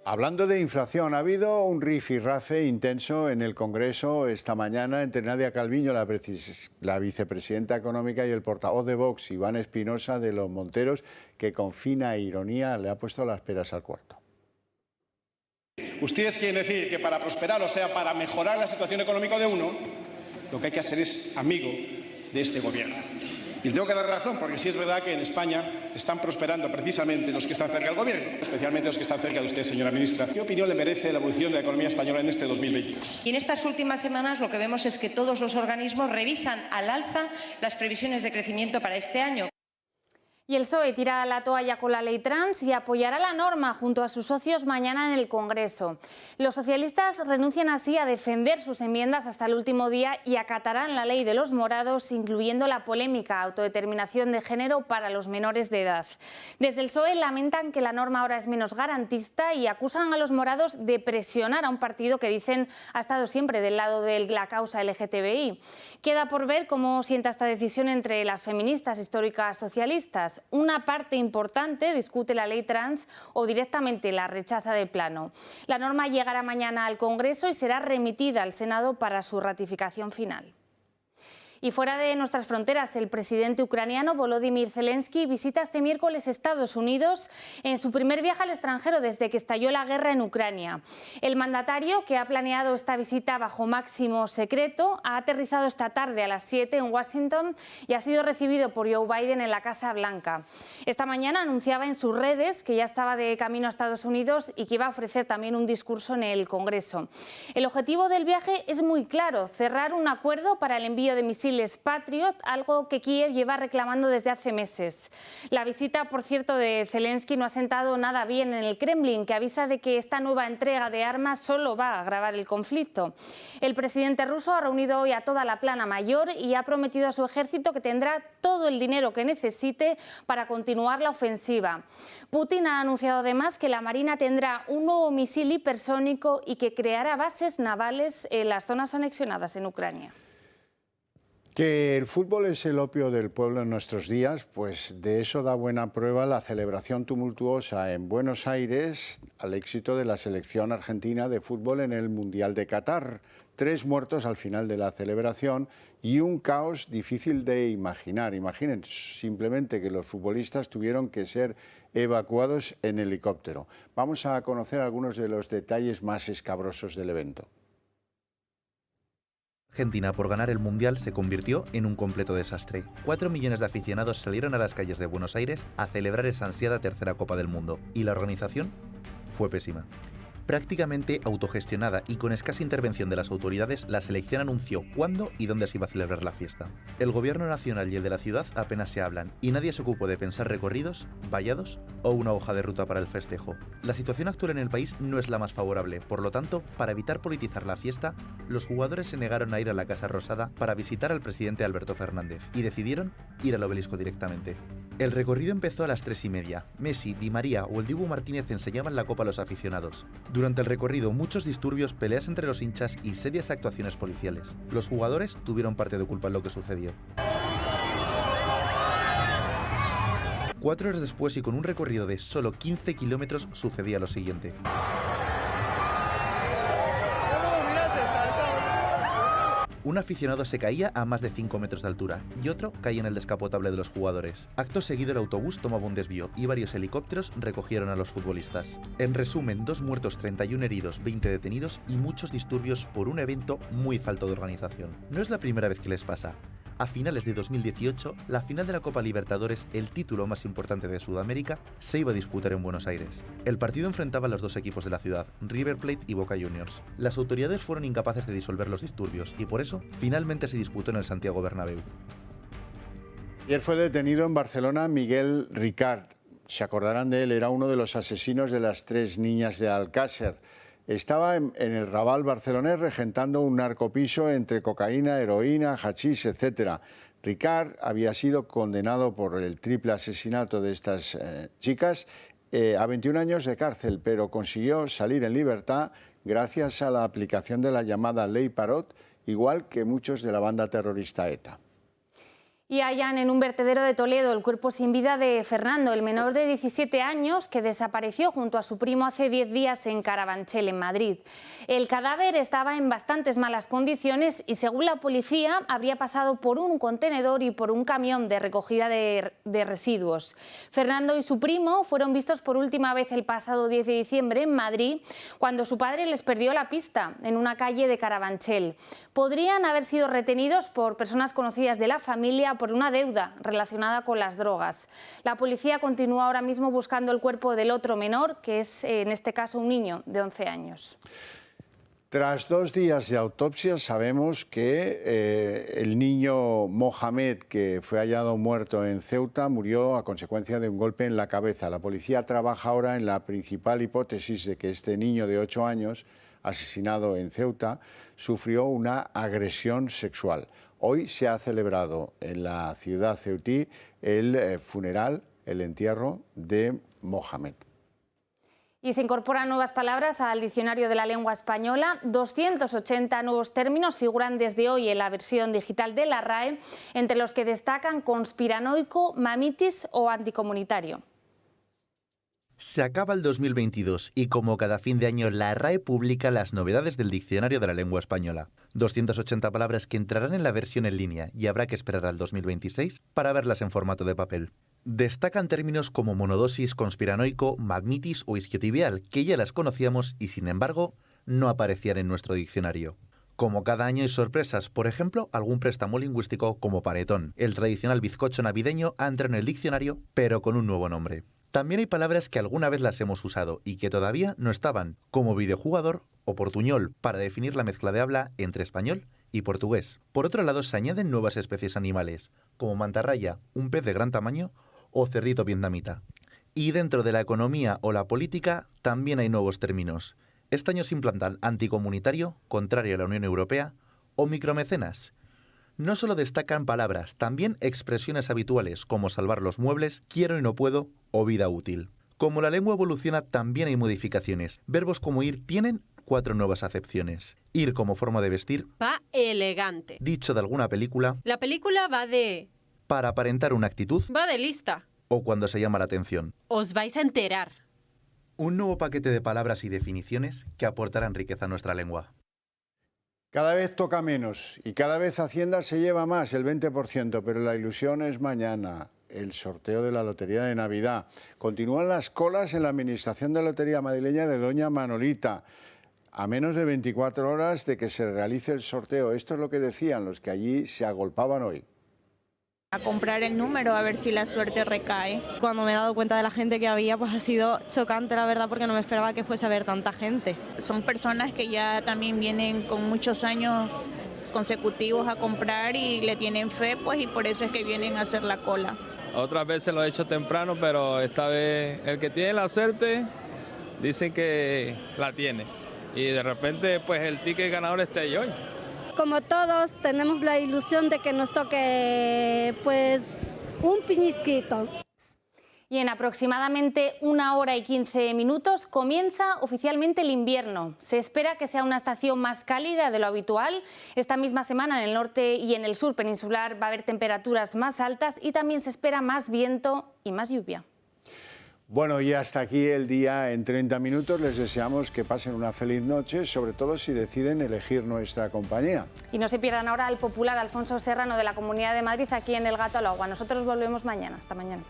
Hablando de inflación, ha habido un rifirrafe intenso en el Congreso esta mañana entre Nadia Calviño, la vicepresidenta económica, y el portavoz de Vox, Iván Espinosa de los Monteros, que con fina ironía le ha puesto las peras al cuarto. ustedes quieren decir que para prosperar, o sea, para mejorar la situación económica de uno, lo que hay que hacer es amigo de este gobierno. Y tengo que dar razón, porque sí es verdad que en España están prosperando precisamente los que están cerca del gobierno, especialmente los que están cerca de usted, señora ministra. ¿Qué opinión le merece la evolución de la economía española en este 2022? Y en estas últimas semanas lo que vemos es que todos los organismos revisan al alza las previsiones de crecimiento para este año. Y el PSOE tira la toalla con la ley trans y apoyará la norma junto a sus socios mañana en el Congreso. Los socialistas renuncian así a defender sus enmiendas hasta el último día y acatarán la ley de los morados, incluyendo la polémica autodeterminación de género para los menores de edad. Desde el PSOE lamentan que la norma ahora es menos garantista y acusan a los morados de presionar a un partido que dicen ha estado siempre del lado de la causa LGTBI. Queda por ver cómo sienta esta decisión entre las feministas históricas socialistas. Una parte importante discute la ley trans o directamente la rechaza de plano. La norma llegará mañana al Congreso y será remitida al Senado para su ratificación final. Y fuera de nuestras fronteras, el presidente ucraniano Volodymyr Zelensky visita este miércoles Estados Unidos en su primer viaje al extranjero desde que estalló la guerra en Ucrania. El mandatario, que ha planeado esta visita bajo máximo secreto, ha aterrizado esta tarde a las 7 en Washington y ha sido recibido por Joe Biden en la Casa Blanca. Esta mañana anunciaba en sus redes que ya estaba de camino a Estados Unidos y que iba a ofrecer también un discurso en el Congreso. El objetivo del viaje es muy claro: cerrar un acuerdo para el envío de misiles Patriot, algo que Kiev lleva reclamando desde hace meses. La visita, por cierto, de Zelensky no ha sentado nada bien en el Kremlin, que avisa de que esta nueva entrega de armas solo va a agravar el conflicto. El presidente ruso ha reunido hoy a toda la plana mayor y ha prometido a su ejército que tendrá todo el dinero que necesite para continuar la ofensiva. Putin ha anunciado además que la Marina tendrá un nuevo misil hipersónico y que creará bases navales en las zonas anexionadas en Ucrania. Que el fútbol es el opio del pueblo en nuestros días, pues de eso da buena prueba la celebración tumultuosa en Buenos Aires al éxito de la selección argentina de fútbol en el Mundial de Qatar. 3 muertos al final de la celebración y un caos difícil de imaginar. Imaginen simplemente que los futbolistas tuvieron que ser evacuados en helicóptero. Vamos a conocer algunos de los detalles más escabrosos del evento. Argentina, por ganar el Mundial, se convirtió en un completo desastre. 4 millones de aficionados salieron a las calles de Buenos Aires a celebrar esa ansiada tercera Copa del Mundo. Y la organización fue pésima. Prácticamente autogestionada y con escasa intervención de las autoridades, la selección anunció cuándo y dónde se iba a celebrar la fiesta. El gobierno nacional y el de la ciudad apenas se hablan y nadie se ocupó de pensar recorridos, vallados o una hoja de ruta para el festejo. La situación actual en el país no es la más favorable, por lo tanto, para evitar politizar la fiesta, los jugadores se negaron a ir a la Casa Rosada para visitar al presidente Alberto Fernández y decidieron ir al obelisco directamente. El recorrido empezó a las 3:30. Messi, Di María o el Dibu Martínez enseñaban la copa a los aficionados. Durante el recorrido, muchos disturbios, peleas entre los hinchas y serias actuaciones policiales. Los jugadores tuvieron parte de culpa en lo que sucedió. 4 horas después y con un recorrido de solo 15 kilómetros sucedía lo siguiente. Un aficionado se caía a más de 5 metros de altura y otro caía en el descapotable de los jugadores. Acto seguido, el autobús tomaba un desvío y varios helicópteros recogieron a los futbolistas. En resumen, 2 muertos, 31 heridos, 20 detenidos y muchos disturbios por un evento muy falto de organización. No es la primera vez que les pasa. A finales de 2018, la final de la Copa Libertadores, el título más importante de Sudamérica, se iba a disputar en Buenos Aires. El partido enfrentaba a los 2 equipos de la ciudad, River Plate y Boca Juniors. Las autoridades fueron incapaces de disolver los disturbios y por eso, finalmente se disputó en el Santiago Bernabéu. Ayer fue detenido en Barcelona Miguel Ricard. Se acordarán de él, era uno de los asesinos de las 3 niñas de Alcácer. Estaba en el Raval barcelonés regentando un narcopiso entre cocaína, heroína, hachís, etc. Ricard había sido condenado por el triple asesinato de estas chicas a 21 años de cárcel, pero consiguió salir en libertad gracias a la aplicación de la llamada Ley Parot, igual que muchos de la banda terrorista ETA. Y hallan en un vertedero de Toledo el cuerpo sin vida de Fernando, el menor de 17 años que desapareció junto a su primo hace 10 días en Carabanchel, en Madrid. El cadáver estaba en bastantes malas condiciones y, según la policía, habría pasado por un contenedor y por un camión de recogida de residuos. Fernando y su primo fueron vistos por última vez el pasado 10 de diciembre en Madrid, cuando su padre les perdió la pista en una calle de Carabanchel. Podrían haber sido retenidos por personas conocidas de la familia por una deuda relacionada con las drogas. La policía continúa ahora mismo buscando el cuerpo del otro menor, que es en este caso un niño de 11 años. Tras 2 días de autopsia sabemos que el niño Mohamed, que fue hallado muerto en Ceuta, murió a consecuencia de un golpe en la cabeza. La policía trabaja ahora en la principal hipótesis de que este niño de 8 años, asesinado en Ceuta, sufrió una agresión sexual. Hoy se ha celebrado en la ciudad ceutí el funeral, el entierro de Mohamed. Y se incorporan nuevas palabras al diccionario de la lengua española. 280 nuevos términos figuran desde hoy en la versión digital de la RAE, entre los que destacan conspiranoico, mamitis o anticomunitario. Se acaba el 2022 y, como cada fin de año, la RAE publica las novedades del diccionario de la lengua española. 280 palabras que entrarán en la versión en línea y habrá que esperar al 2026 para verlas en formato de papel. Destacan términos como monodosis, conspiranoico, magmitis o isquiotibial, que ya las conocíamos y, sin embargo, no aparecían en nuestro diccionario. Como cada año hay sorpresas, por ejemplo, algún préstamo lingüístico como panetón. El tradicional bizcocho navideño ha entrado en el diccionario, pero con un nuevo nombre. También hay palabras que alguna vez las hemos usado y que todavía no estaban, como videojugador o portuñol, para definir la mezcla de habla entre español y portugués. Por otro lado, se añaden nuevas especies animales, como mantarraya, un pez de gran tamaño, o cerdito vietnamita. Y dentro de la economía o la política también hay nuevos términos. Este año se implantan anticomunitario, contrario a la Unión Europea, o micromecenas. No solo destacan palabras, también expresiones habituales como salvar los muebles, quiero y no puedo o vida útil. Como la lengua evoluciona, también hay modificaciones. Verbos como ir tienen 4 nuevas acepciones. Ir como forma de vestir. Va elegante. Dicho de alguna película. La película va de... Para aparentar una actitud. Va de lista. O cuando se llama la atención. Os vais a enterar. Un nuevo paquete de palabras y definiciones que aportarán riqueza a nuestra lengua. Cada vez toca menos y cada vez Hacienda se lleva más, el 20%, pero la ilusión es mañana, el sorteo de la Lotería de Navidad. Continúan las colas en la Administración de Lotería Madrileña de Doña Manolita, a menos de 24 horas de que se realice el sorteo. Esto es lo que decían los que allí se agolpaban hoy. A comprar el número, a ver si la suerte recae. Cuando me he dado cuenta de la gente que había, pues ha sido chocante, la verdad, porque no me esperaba que fuese a haber tanta gente. Son personas que ya también vienen con muchos años consecutivos a comprar y le tienen fe, pues, y por eso es que vienen a hacer la cola. Otras veces lo he hecho temprano, pero esta vez el que tiene la suerte dicen que la tiene. Y de repente, pues el ticket ganador esté ahí hoy. Como todos, tenemos la ilusión de que nos toque, pues, un pellizquito. Y en aproximadamente 1 hora y 15 minutos comienza oficialmente el invierno. Se espera que sea una estación más cálida de lo habitual. Esta misma semana en el norte y en el sur peninsular va a haber temperaturas más altas y también se espera más viento y más lluvia. Bueno, y hasta aquí el día en 30 minutos. Les deseamos que pasen una feliz noche, sobre todo si deciden elegir nuestra compañía. Y no se pierdan ahora al popular Alfonso Serrano de la Comunidad de Madrid aquí en El Gato al Agua. Nosotros volvemos mañana. Hasta mañana.